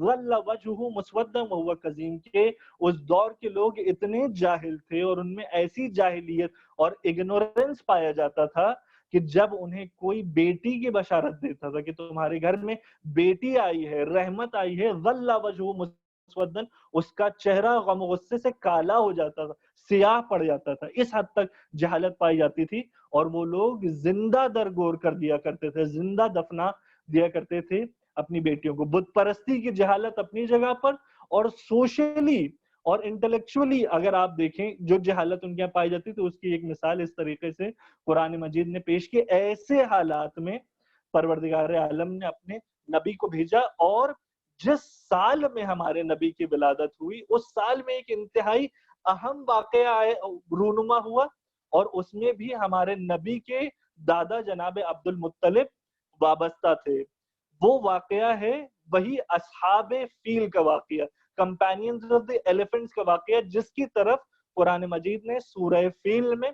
[SPEAKER 1] ظل وجهه مسودا وهو كظيم، کہ اس دور کے لوگ اتنے جاہل تھے اور ان میں ایسی جاہلیت اور اگنورنس پایا جاتا تھا کہ جب انہیں کوئی بیٹی کی بشارت دیتا تھا کہ تمہارے گھر میں بیٹی آئی ہے، رحمت آئی ہے، ظل وجهه مسودا، اس کا چہرہ غم و غصے سے کالا ہو جاتا تھا، سیاہ پڑ جاتا تھا، اس حد تک جہالت پائی جاتی تھی۔ اور وہ لوگ زندہ درگور کر دیا کرتے تھے، زندہ دفنا دیا کرتے تھے اپنی بیٹیوں کو۔ بت پرستی کی جہالت اپنی جگہ پر، اور سوشلی اور انٹلیکچولی اگر آپ دیکھیں جو جہالت ان کے یہاں پائی جاتی تو اس کی ایک مثال اس طریقے سے قرآن مجید نے پیش کی۔ ایسے حالات میں پروردگار عالم نے اپنے نبی کو بھیجا، اور جس سال میں ہمارے نبی کی ولادت ہوئی اس سال میں ایک انتہائی اہم واقعہ رونما ہوا، اور اس میں بھی ہمارے نبی کے دادا جناب عبد المطلب وابستہ تھے۔ وہ واقعہ ہے وہی اصحاب فیل کا واقعہ، کمپینینز آف دی ایلیفنٹس کا واقعہ، جس کی طرف قرآن مجید نے سورہ فیل میں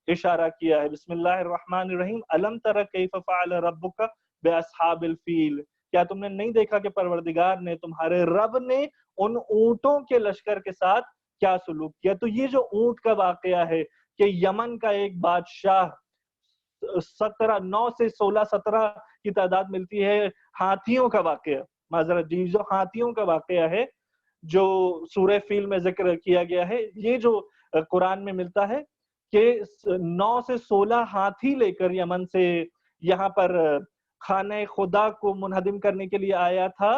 [SPEAKER 1] اشارہ کیا ہے۔ بسم اللہ الرحمن الرحیم، الم تر کیف فعل ربک باصحاب الفیل، کیا تم نے نہیں دیکھا کہ پروردگار نے، تمہارے رب نے ان اونٹوں کے لشکر کے ساتھ کیا سلوک کیا۔ تو یہ جو اونٹ کا واقعہ ہے کہ یمن کا ایک بادشاہ 9 سے 16 17 کی تعداد ملتی ہے ہاتھیوں کا واقعہ، معذرت جی، جو ہاتھیوں کا واقعہ ہے جو سورہ فیل میں ذکر کیا گیا ہے، یہ جو قرآن میں ملتا ہے کہ 9 سے 16 ہاتھی لے کر یمن سے یہاں پر خانہ خدا کو منہدم کرنے کے لیے آیا تھا،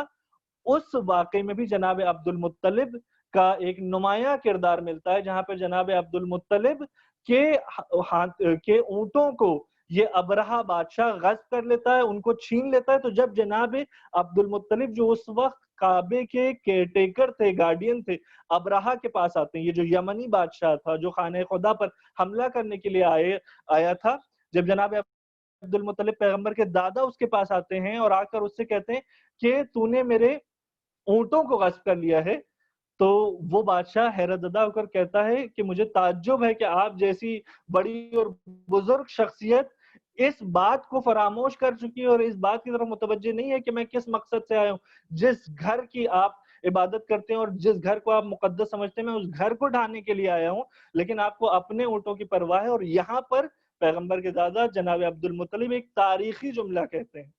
[SPEAKER 1] اس واقعے میں بھی جناب عبد المطلب کا ایک نمایاں کردار ملتا ہے، جہاں پہ جناب عبد المطلب کے اونٹوں کو یہ ابرہہ بادشاہ غصب کر لیتا ہے، ان کو چھین لیتا ہے۔ تو جب جناب عبد المطلب جو اس وقت کعبے کے کیئرٹیکر تھے، گارڈین تھے، ابرہہ کے پاس آتے ہیں، یہ جو یمنی بادشاہ تھا جو خانہ خدا پر حملہ کرنے کے لیے آیا تھا، جب جناب عبد المطلب پیغمبر کے دادا اس کے پاس آتے ہیں اور آ کر اس سے کہتے ہیں کہ تو نے میرے اونٹوں کو غصب کر لیا ہے، تو وہ بادشاہ حیرت زدہ ہو کر کہتا ہے کہ مجھے تعجب ہے کہ آپ جیسی بڑی اور بزرگ شخصیت اس بات کو فراموش کر چکی ہے اور اس بات کی طرف متوجہ نہیں ہے کہ میں کس مقصد سے آیا ہوں۔ جس گھر کی آپ عبادت کرتے ہیں اور جس گھر کو آپ مقدس سمجھتے ہیں، میں اس گھر کو ڈھانے کے لیے آیا ہوں، لیکن آپ کو اپنے اونٹوں کی پرواہ ہے۔ اور یہاں پر پیغمبر کے دادا جناب عبد المطلب ایک تاریخی جملہ کہتے ہیں،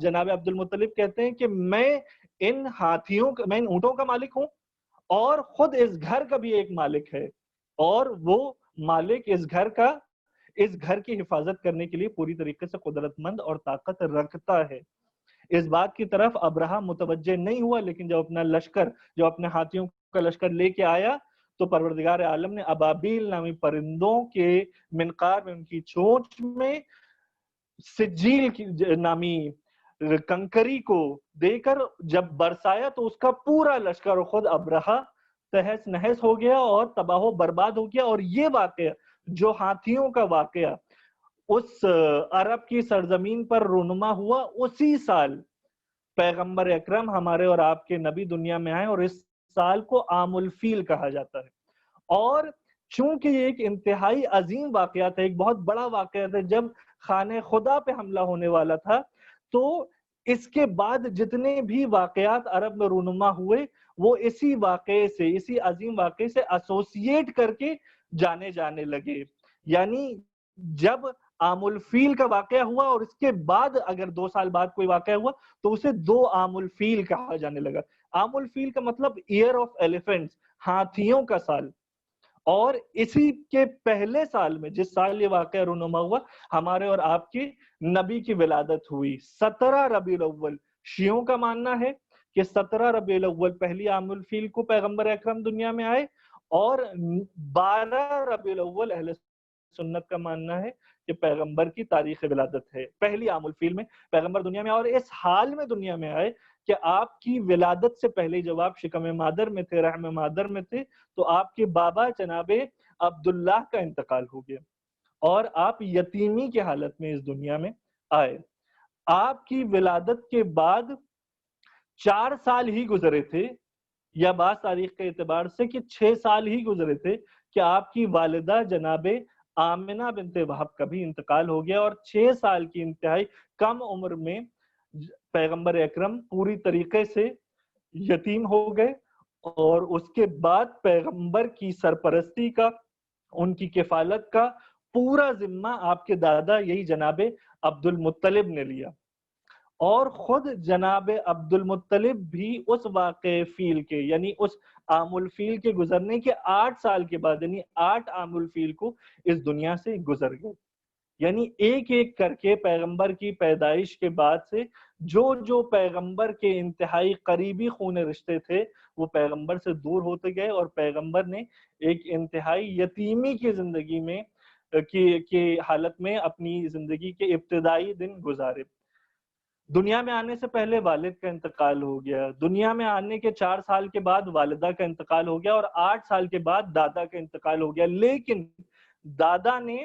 [SPEAKER 1] جناب عبد المطلب کہتے ہیں کہ میں ان اونٹوں کا مالک ہوں، اور خود اس گھر کا بھی ایک مالک ہے، اور وہ مالک اس گھر کی حفاظت کرنے کے لیے پوری طریقے سے قدرت مند اور طاقت رکھتا ہے۔ اس بات کی طرف ابرہہ متوجہ نہیں ہوا، لیکن جو اپنے ہاتھیوں کا لشکر لے کے آیا تو پروردگار عالم نے ابابیل نامی پرندوں کے منقار میں، ان کی چونچ میں، سجیل نامی کنکری کو دے کر جب برسایا تو اس کا پورا لشکر خود ابرہہ تہس نہس ہو گیا اور تباہ و برباد ہو گیا. اور یہ واقعہ جو ہاتھیوں کا واقعہ اس عرب کی سرزمین پر رونما ہوا، اسی سال پیغمبر اکرم ہمارے اور آپ کے نبی دنیا میں آئے، اور اس سال کو عام الفیل کہا جاتا ہے. اور چونکہ یہ ایک انتہائی عظیم واقعہ تھا، ایک بہت بڑا واقعہ تھا، جب خانہ خدا پہ حملہ ہونے والا تھا، تو اس کے بعد جتنے بھی واقعات عرب میں رونما ہوئے وہ اسی واقعے سے، اسی عظیم واقعے سے ایسوسیٹ کر کے جانے لگے. یعنی جب عام الفیل کا واقعہ ہوا اور اس کے بعد اگر 2 سال بعد کوئی واقعہ ہوا تو اسے 2 عام الفیل کہا جانے لگا. عام الفیل کا مطلب ایئر آف ایلیفینٹس، ہاتھیوں کا سال. اور اسی کے پہلے سال میں، جس سال یہ واقعہ رونما ہوا، ہمارے اور آپ کی نبی کی ولادت ہوئی. 17 ربیع الاول شیعوں کا ماننا ہے کہ 17 ربیع الاول پہلی عام الفیل کو پیغمبر اکرم دنیا میں آئے، اور 12 ربیع الاول اہل سنت کا ماننا ہے کہ پیغمبر کی تاریخ ولادت ہے، پہلی عام الفیل میں پیغمبر دنیا میں آئے. اور اس حال میں دنیا میں آئے کہ آپ کی ولادت سے پہلے جب آپ شکم مادر میں تھے، رحم مادر میں تھے، تو آپ کے بابا جناب عبداللہ کا انتقال ہو گیا اور آپ یتیمی کی حالت میں اس دنیا میں آئے. آپ کی ولادت کے بعد 4 سال ہی گزرے تھے، یا بعض تاریخ کے اعتبار سے کہ 6 سال ہی گزرے تھے کہ آپ کی والدہ جناب آمنہ بنت وہب کا بھی انتقال ہو گیا. اور 6 سال کی انتہائی کم عمر میں پیغمبر اکرم پوری طریقے سے یتیم ہو گئے، اور اس کے بعد پیغمبر کی سرپرستی کا، ان کی کفالت کا پورا ذمہ آپ کے دادا یہی جناب عبد المطلب نے لیا. اور خود جناب عبد المطلب بھی اس واقع فیل کے، یعنی اس عام الفیل کے گزرنے کے 8 سال کے بعد، یعنی 8 عام الفیل کو اس دنیا سے گزر گئے. یعنی ایک ایک کر کے پیغمبر کی پیدائش کے بعد سے جو پیغمبر کے انتہائی قریبی خون رشتے تھے وہ پیغمبر سے دور ہوتے گئے، اور پیغمبر نے ایک انتہائی یتیمی کی زندگی میں کی حالت میں اپنی زندگی کے ابتدائی دن گزارے. دنیا میں آنے سے پہلے والد کا انتقال ہو گیا، دنیا میں آنے کے 4 سال کے بعد والدہ کا انتقال ہو گیا، اور 8 سال کے بعد دادا کا انتقال ہو گیا. لیکن دادا نے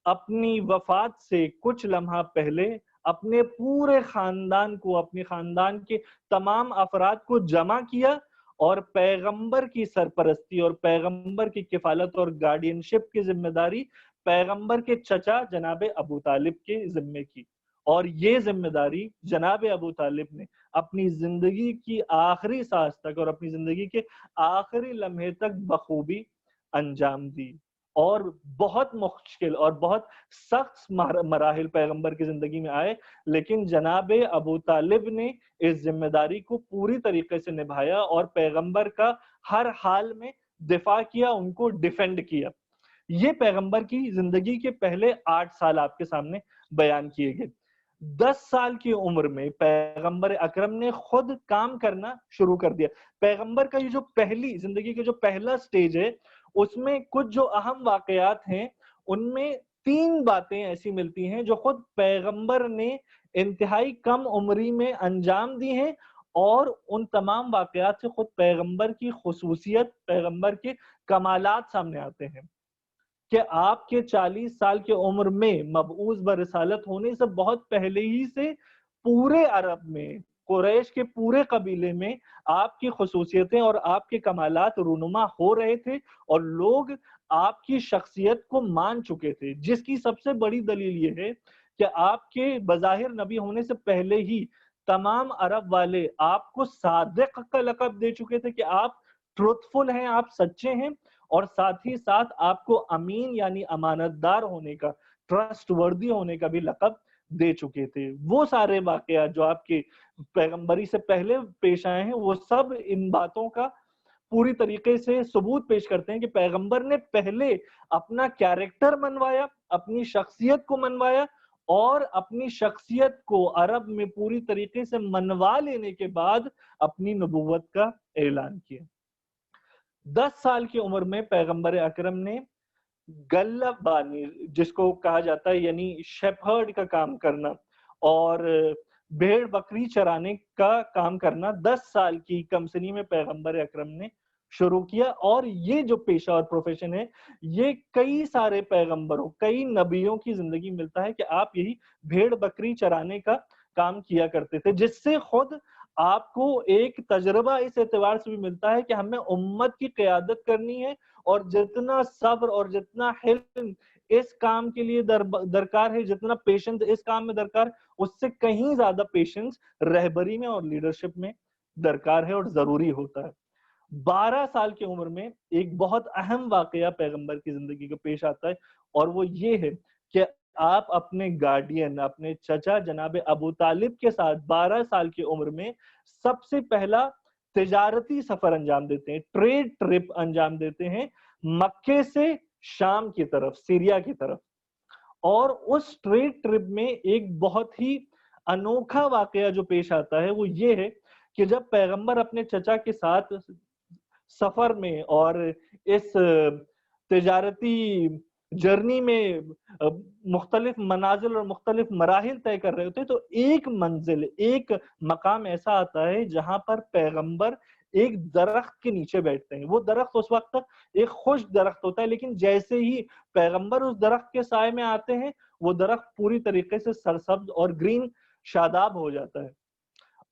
[SPEAKER 1] اپنی وفات سے کچھ لمحہ پہلے اپنے پورے خاندان کو، اپنے خاندان کے تمام افراد کو جمع کیا، اور پیغمبر کی سرپرستی اور پیغمبر کی کفالت اور گارڈین شپ کی ذمہ داری پیغمبر کے چچا جناب ابو طالب کے ذمے کی. اور یہ ذمہ داری جناب ابو طالب نے اپنی زندگی کی آخری سانس تک اور اپنی زندگی کے آخری لمحے تک بخوبی انجام دی. اور بہت مشکل اور بہت سخت مراحل پیغمبر کی زندگی میں آئے، لیکن جناب ابو طالب نے اس ذمہ داری کو پوری طریقے سے نبھایا اور پیغمبر کا ہر حال میں دفاع کیا، ان کو ڈیفینڈ کیا. یہ پیغمبر کی زندگی کے پہلے 8 سال آپ کے سامنے بیان کیے گئے. 10 سال کی عمر میں پیغمبر اکرم نے خود کام کرنا شروع کر دیا. پیغمبر کا یہ جو پہلی زندگی کا جو پہلا سٹیج ہے، اس میں کچھ جو اہم واقعات ہیں، ان میں 3 باتیں ایسی ملتی ہیں جو خود پیغمبر نے انتہائی کم عمری میں انجام دی ہیں، اور ان تمام واقعات سے خود پیغمبر کی خصوصیت، پیغمبر کے کمالات سامنے آتے ہیں کہ آپ کے 40 سال کی عمر میں مبعوث برسالت ہونے سے بہت پہلے ہی سے پورے عرب میں، قریش کے پورے قبیلے میں آپ کی خصوصیتیں اور آپ کے کمالات رونما ہو رہے تھے، اور لوگ آپ کی شخصیت کو مان چکے تھے، جس کی سب سے بڑی دلیل یہ ہے کہ آپ کے بظاہر نبی ہونے سے پہلے ہی تمام عرب والے آپ کو صادق کا لقب دے چکے تھے کہ آپ ٹروتھفل ہیں، آپ سچے ہیں، اور ساتھ ہی ساتھ آپ کو امین یعنی امانت دار ہونے کا، ٹرسٹ وردی ہونے کا بھی لقب دے چکے تھے. وہ سارے واقعات جو آپ کے پیغمبری سے پہلے پیش آئے ہیں، وہ سب ان باتوں کا پوری طریقے سے ثبوت پیش کرتے ہیں کہ پیغمبر نے پہلے اپنا کیریکٹر منوایا، اپنی شخصیت کو منوایا، اور اپنی شخصیت کو عرب میں پوری طریقے سے منوا لینے کے بعد اپنی نبوت کا اعلان کیا. 10 سال کی عمر میں پیغمبر اکرم نے گلب بانی، جس کو کہا جاتا ہے یعنی شیپہرڈ کا کام کرنا، اور بھیڑ بکری چرانے کا کام کرنا 10 سال کی کم سنی میں پیغمبر اکرم نے شروع کیا، اور یہ جو پیشہ اور پروفیشن ہے یہ کئی سارے پیغمبروں، کئی نبیوں کی زندگی ملتا ہے کہ آپ یہی بھیڑ بکری چرانے کا کام کیا کرتے تھے، جس سے خود آپ کو ایک تجربہ اس اعتبار سے بھی ملتا ہے کہ ہمیں امت کی قیادت کرنی ہے، اور جتنا صبر اور جتنا حلم اس کام کے لیے درکار ہے، جتنا پیشنس اس کام میں درکار ہے، اس سے کہیں زیادہ پیشنس رہبری میں اور لیڈرشپ میں درکار ہے اور ضروری ہوتا ہے۔ 12 سال کی عمر میں ایک بہت اہم واقعہ پیغمبر کی زندگی کو پیش آتا ہے، اور وہ یہ ہے کہ آپ اپنے گارڈین، اپنے چچا جناب ابو طالب کے ساتھ 12 سال کی عمر میں سب سے پہلا تجارتی سفر انجام دیتے ہیں، ٹریڈ ٹرپ انجام دیتے ہیں مکے سے شام کی طرف، سیریا کی طرف۔ اور اس ٹریڈ ٹرپ میں ایک بہت ہی انوکھا واقعہ جو پیش آتا ہے وہ یہ ہے کہ جب پیغمبر اپنے چچا کے ساتھ سفر میں اور اس تجارتی جرنی میں مختلف منازل اور مختلف مراحل طے کر رہے ہوتے تو ایک منزل، ایک مقام ایسا آتا ہے جہاں پر پیغمبر ایک درخت کے نیچے بیٹھتے ہیں۔ وہ درخت اس وقت تک ایک خشک درخت ہوتا ہے، لیکن جیسے ہی پیغمبر اس درخت کے سائے میں آتے ہیں وہ درخت پوری طریقے سے سرسبز اور گرین شاداب ہو جاتا ہے۔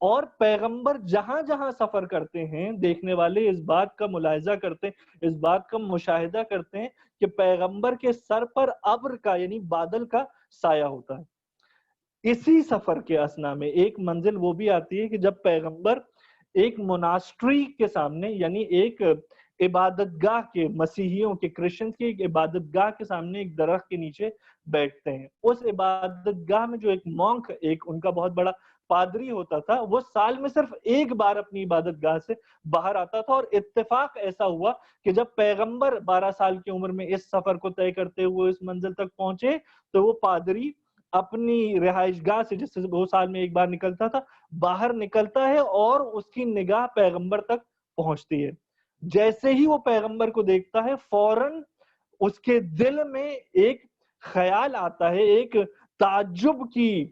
[SPEAKER 1] اور پیغمبر جہاں جہاں سفر کرتے ہیں دیکھنے والے اس بات کا ملاحظہ کرتے ہیں، اس بات کا مشاہدہ کرتے ہیں کہ پیغمبر کے سر پر ابر کا یعنی بادل کا سایہ ہوتا ہے۔ اسی سفر کے اثنا میں ایک منزل وہ بھی آتی ہے کہ جب پیغمبر ایک موناسٹری کے سامنے یعنی ایک عبادت گاہ کے، مسیحیوں کے، کرسچنز کے ایک عبادت گاہ کے سامنے ایک درخت کے نیچے بیٹھتے ہیں۔ اس عبادت گاہ میں جو ایک مونک، ایک ان کا بہت بڑا پادری ہوتا تھا، وہ سال میں صرف ایک بار اپنی عبادت گاہ سے باہر آتا تھا، اور اتفاق ایسا ہوا کہ جب پیغمبر 12 سال کی عمر میں اس سفر کو طے کرتے ہوئے اس منزل تک پہنچے تو وہ پادری اپنی رہائش گاہ سے، جس سے وہ سال میں ایک بار نکلتا تھا، باہر نکلتا ہے اور اس کی نگاہ پیغمبر تک پہنچتی ہے۔ جیسے ہی وہ پیغمبر کو دیکھتا ہے فوراً اس کے دل میں ایک خیال آتا ہے، ایک تعجب کی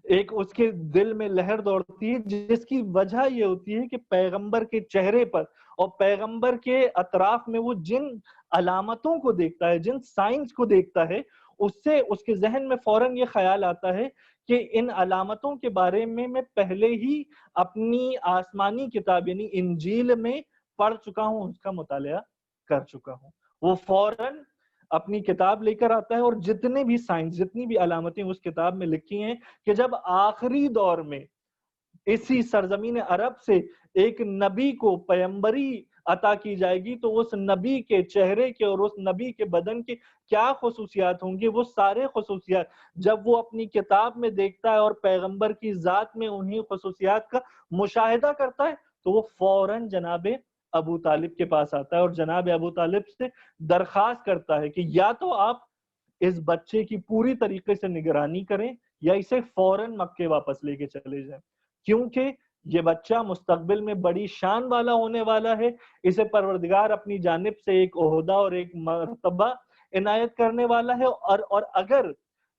[SPEAKER 1] ایک اس کے دل میں لہر دوڑتی ہے، جس کی وجہ یہ ہوتی ہے کہ پیغمبر کے چہرے پر اور پیغمبر کے اطراف میں وہ جن علامتوں کو دیکھتا ہے، جن سائنز کو دیکھتا ہے، اس سے اس کے ذہن میں فوراً یہ خیال آتا ہے کہ ان علامتوں کے بارے میں پہلے ہی اپنی آسمانی کتاب یعنی انجیل میں پڑھ چکا ہوں، اس کا مطالعہ کر چکا ہوں۔ وہ فوراً اپنی کتاب لے کر آتا ہے، اور جتنے بھی سائنس، جتنی بھی علامتیں اس کتاب میں لکھی ہیں کہ جب آخری دور میں اسی سرزمین عرب سے ایک نبی کو پیغمبری عطا کی جائے گی تو اس نبی کے چہرے کے اور اس نبی کے بدن کے کیا خصوصیات ہوں گی، وہ سارے خصوصیات جب وہ اپنی کتاب میں دیکھتا ہے اور پیغمبر کی ذات میں انہی خصوصیات کا مشاہدہ کرتا ہے تو وہ فوراً جناب ابو طالب کے پاس آتا ہے اور جناب ابو طالب سے درخواست کرتا ہے کہ یا تو آپ اس بچے کی پوری طریقے سے نگرانی کریں یا اسے فوراً مکے واپس لے کے چلے جائیں، کیونکہ یہ بچہ مستقبل میں بڑی شان والا ہونے والا ہے، اسے پروردگار اپنی جانب سے ایک عہدہ اور ایک مرتبہ عنایت کرنے والا ہے، اور اگر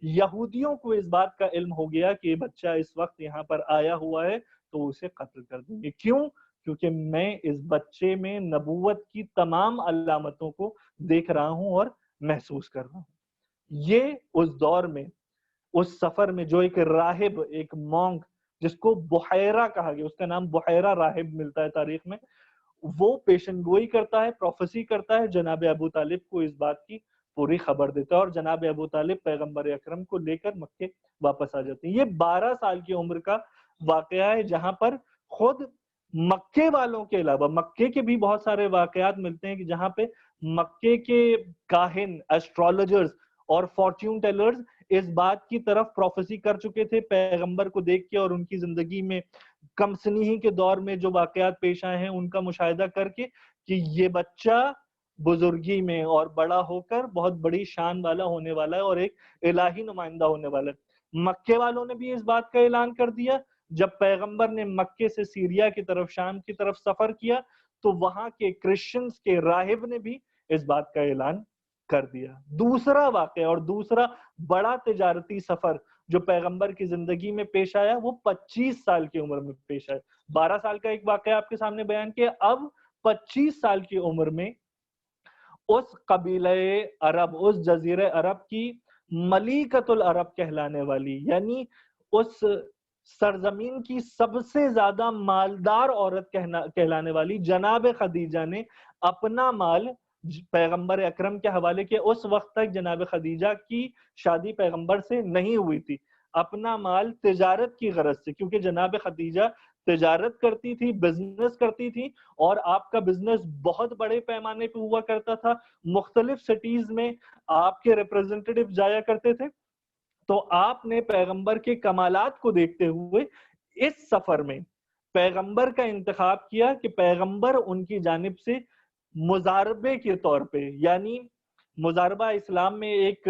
[SPEAKER 1] یہودیوں کو اس بات کا علم ہو گیا کہ یہ بچہ اس وقت یہاں پر آیا ہوا ہے تو اسے قتل کر دیں گے۔ کیوں؟ کیونکہ میں اس بچے میں نبوت کی تمام علامتوں کو دیکھ رہا ہوں اور محسوس کر رہا ہوں۔ یہ اس دور میں، اس سفر میں جو ایک راہب، ایک مونک جس کو بحیرہ کہا گیا، اس کا نام بحیرہ راہب ملتا ہے تاریخ میں، وہ پیشن گوئی کرتا ہے، پروفیسی کرتا ہے، جناب ابو طالب کو اس بات کی پوری خبر دیتا ہے، اور جناب ابو طالب پیغمبر اکرم کو لے کر مکے واپس آ جاتے ہیں۔ یہ 12 سال کی عمر کا واقعہ ہے جہاں پر خود مکے والوں کے علاوہ مکے کے بھی بہت سارے واقعات ملتے ہیں کہ جہاں پہ مکے کے کاہن، ایسٹرولوجرز اور فارچیون ٹیلرز اس بات کی طرف پروفیسی کر چکے تھے پیغمبر کو دیکھ کے اور ان کی زندگی میں کم سنی کے دور میں جو واقعات پیش آئے ہیں ان کا مشاہدہ کر کے کہ یہ بچہ بزرگی میں اور بڑا ہو کر بہت بڑی شان والا ہونے والا ہے اور ایک الہی نمائندہ ہونے والا ہے۔ مکے والوں نے بھی اس بات کا اعلان کر دیا۔ جب پیغمبر نے مکے سے سیریا کی طرف، شام کی طرف سفر کیا تو وہاں کے کرسچنز کے راہب نے بھی اس بات کا اعلان کر دیا۔ دوسرا واقعہ اور دوسرا بڑا تجارتی سفر جو پیغمبر کی زندگی میں پیش آیا وہ 25 سال کی عمر میں پیش آیا. 12 سال کا ایک واقعہ آپ کے سامنے بیان کیا. اب 25 سال کی عمر میں اس قبیلہ عرب، اس جزیرہ عرب کی ملیکۃ العرب کہلانے والی، یعنی اس سرزمین کی سب سے زیادہ مالدار عورت کہلانے والی جناب خدیجہ نے اپنا مال پیغمبر اکرم کے حوالے کیا. اس وقت تک جناب خدیجہ کی شادی پیغمبر سے نہیں ہوئی تھی. اپنا مال تجارت کی غرض سے، کیونکہ جناب خدیجہ تجارت کرتی تھی، بزنس کرتی تھی، اور آپ کا بزنس بہت بڑے پیمانے پہ ہوا کرتا تھا. مختلف سٹیز میں آپ کے ریپرزنٹیٹیو جایا کرتے تھے. تو آپ نے پیغمبر کے کمالات کو دیکھتے ہوئے اس سفر میں پیغمبر کا انتخاب کیا کہ پیغمبر ان کی جانب سے مزاربے کے طور پہ، یعنی مزاربہ اسلام میں ایک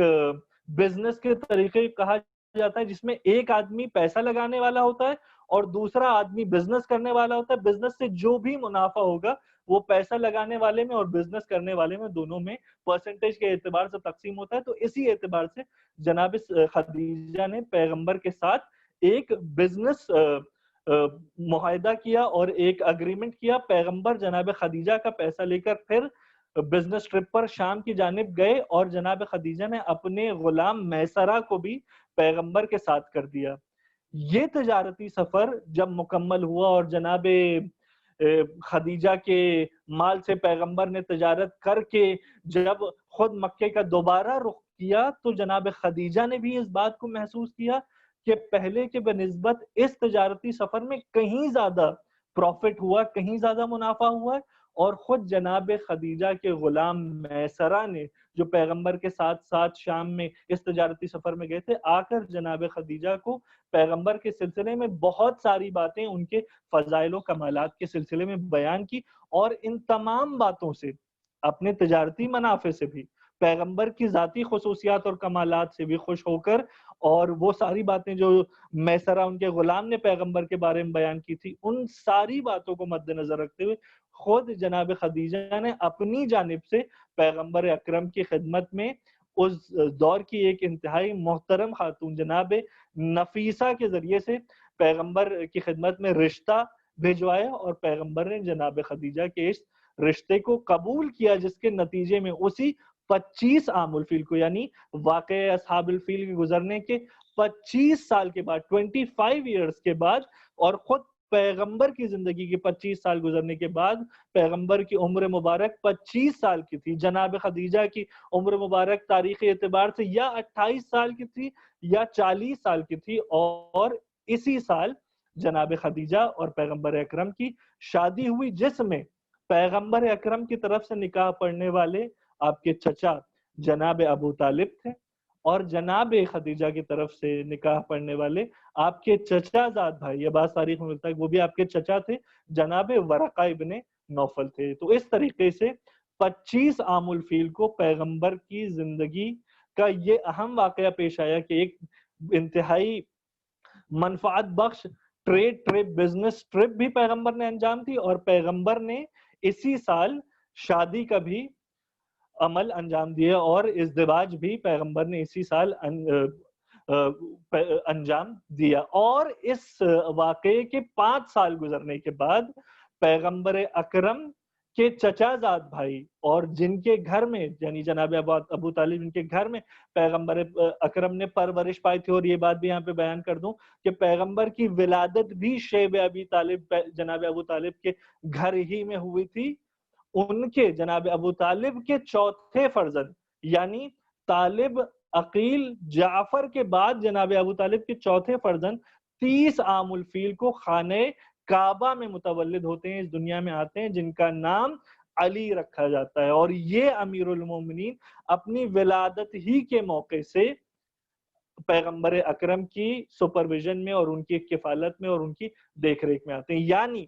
[SPEAKER 1] بزنس کے طریقے کہا جاتا ہے جس میں ایک آدمی پیسہ لگانے والا ہوتا ہے اور دوسرا آدمی بزنس کرنے والا ہوتا ہے. بزنس سے جو بھی منافع ہوگا وہ پیسہ لگانے والے میں اور بزنس کرنے والے میں دونوں میں پرسنٹیج کے اعتبار سے تقسیم ہوتا ہے. تو اسی اعتبار سے جناب خدیجہ نے پیغمبر کے ساتھ ایک بزنس معاہدہ کیا اور ایک اگریمنٹ کیا. پیغمبر جناب خدیجہ کا پیسہ لے کر پھر بزنس ٹرپ پر شام کی جانب گئے اور جناب خدیجہ نے اپنے غلام میسرہ کو بھی پیغمبر کے ساتھ کر دیا. یہ تجارتی سفر جب مکمل ہوا اور جناب خدیجہ کے مال سے پیغمبر نے تجارت کر کے جب خود مکے کا دوبارہ رخ کیا تو جناب خدیجہ نے بھی اس بات کو محسوس کیا کہ پہلے کے بنسبت اس تجارتی سفر میں کہیں زیادہ پروفٹ ہوا، کہیں زیادہ منافع ہوا ہے. اور خود جناب خدیجہ کے غلام میسرہ نے جو پیغمبر کے ساتھ ساتھ شام میں اس تجارتی سفر میں گئے تھے، آ کر جناب خدیجہ کو پیغمبر کے سلسلے میں بہت ساری باتیں ان کے فضائل و کمالات کے سلسلے میں بیان کی، اور ان تمام باتوں سے، اپنے تجارتی منافع سے بھی، پیغمبر کی ذاتی خصوصیات اور کمالات سے بھی خوش ہو کر، اور وہ ساری باتیں جو میسرہ ان کے غلام نے پیغمبر کے بارے میں بیان کی تھی، ان ساری باتوں کو مد نظر رکھتے ہوئے خود جناب خدیجہ نے اپنی جانب سے پیغمبر اکرم کی خدمت میں اس دور کی ایک انتہائی محترم خاتون جناب نفیسہ کے ذریعے سے پیغمبر کی خدمت میں رشتہ بھیجوایا، اور پیغمبر نے جناب خدیجہ کے اس رشتے کو قبول کیا، جس کے نتیجے میں اسی 25 عام الفیل کو، یعنی واقعہ اصحاب الفیل کے گزرنے کے 25 سال کے بعد، 25 ایئرز کے بعد، اور خود پیغمبر کی زندگی کے 25 سال گزرنے کے بعد، پیغمبر کی عمر مبارک 25 سال کی تھی، جناب خدیجہ کی عمر مبارک تاریخی اعتبار سے یا 28 سال کی تھی یا 40 سال کی تھی، اور اسی سال جناب خدیجہ اور پیغمبر اکرم کی شادی ہوئی، جس میں پیغمبر اکرم کی طرف سے نکاح پڑھنے والے آپ کے چچا جناب ابو طالب تھے، اور جناب خدیجہ کی طرف سے نکاح پڑھنے والے آپ کے چچا زاد بھائی، یہ بات تاریخ میں ملتا ہے، وہ بھی آپ کے چچا تھے، جناب ورقہ ابن نوفل تھے. تو اس طریقے سے 25 عام الفیل کو پیغمبر کی زندگی کا یہ اہم واقعہ پیش آیا کہ ایک انتہائی منفعت بخش ٹریڈ ٹرپ، بزنس ٹرپ بھی پیغمبر نے انجام دی، اور پیغمبر نے اسی سال شادی کا بھی عمل انجام دیا، اور ازدواج بھی پیغمبر نے اسی سال انجام دیا. اور اس واقعے کے 5 سال گزرنے کے بعد پیغمبر اکرم کے چچا زاد بھائی، اور جن کے گھر میں یعنی جناب ابو طالب، ان کے گھر میں پیغمبر اکرم نے پرورش پائی تھی، اور یہ بات بھی یہاں پہ بیان کر دوں کہ پیغمبر کی ولادت بھی شیب ابی طالب، جناب ابو طالب کے گھر ہی میں ہوئی تھی. ان کے جناب ابو طالب کے چوتھے فرزند، یعنی طالب عقیل جعفر کے بعد جناب ابو طالب کے چوتھے فرزند 30 عام الفیل کو خانہ کعبہ میں متولد ہوتے ہیں، اس دنیا میں آتے ہیں، جن کا نام علی رکھا جاتا ہے. اور یہ امیر المومنین اپنی ولادت ہی کے موقع سے پیغمبر اکرم کی سپرویژن میں اور ان کی کفالت میں اور ان کی دیکھ ریکھ میں آتے ہیں. یعنی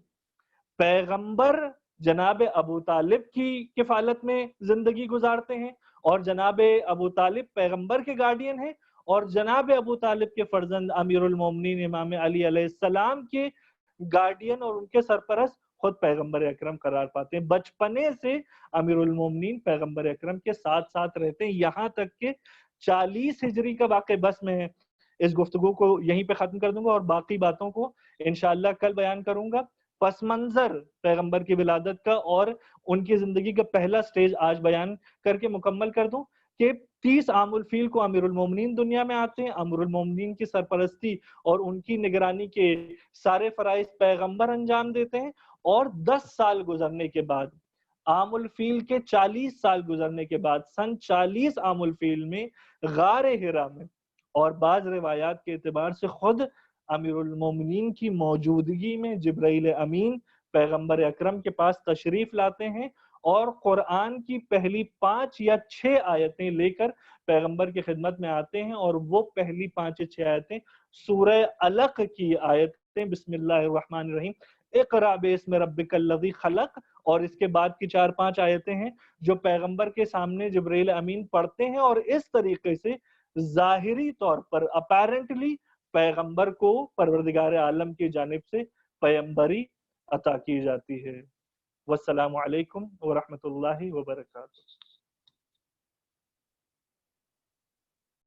[SPEAKER 1] پیغمبر جناب ابو طالب کی کفالت میں زندگی گزارتے ہیں، اور جناب ابو طالب پیغمبر کے گارڈین ہیں، اور جناب ابو طالب کے فرزند امیر المومنین امام علی علیہ السلام کے گارڈین اور ان کے سرپرست خود پیغمبر اکرم قرار پاتے ہیں. بچپنے سے امیر المومنین پیغمبر اکرم کے ساتھ ساتھ رہتے ہیں، یہاں تک کہ 40 ہجری کا واقعہ بس میں اس گفتگو کو یہیں پہ ختم کر دوں گا اور باقی باتوں کو انشاءاللہ کل بیان کروں گا. پس منظر پیغمبر کی ولادت کا اور ان کی زندگی کا پہلا سٹیج آج بیان کر کے مکمل کر دوں کہ 30 عام الفیل کو امیر المومنین دنیا میں آتے ہیں. امیر المومنین کی سرپرستی اور ان کی نگرانی کے سارے فرائض پیغمبر انجام دیتے ہیں, اور 10 سال گزرنے کے بعد, عام الفیل کے 40 سال گزرنے کے بعد, سن 40 عام الفیل میں غار ہرا میں اور بعض روایات کے اعتبار سے خود امیر المومنین کی موجودگی میں جبرائیل امین پیغمبر اکرم کے پاس تشریف لاتے ہیں اور قرآن کی پہلی 5 یا 6 آیتیں لے کر پیغمبر کی خدمت میں آتے ہیں, اور وہ پہلی 5 یا 6 آیتیں سورہ علق کی آیتیں, بسم اللہ الرحمن الرحیم, اقرأ باسم ربک الذی خلق, اور اس کے بعد کی 4-5 آیتیں ہیں جو پیغمبر کے سامنے جبرائیل امین پڑھتے ہیں, اور اس طریقے سے ظاہری طور پر اپیرنٹلی پیغمبر کو پروردگار عالم کی جانب سے پیغمبری عطا کی جاتی ہے. والسلام علیکم ورحمۃ اللہ وبرکاتہ.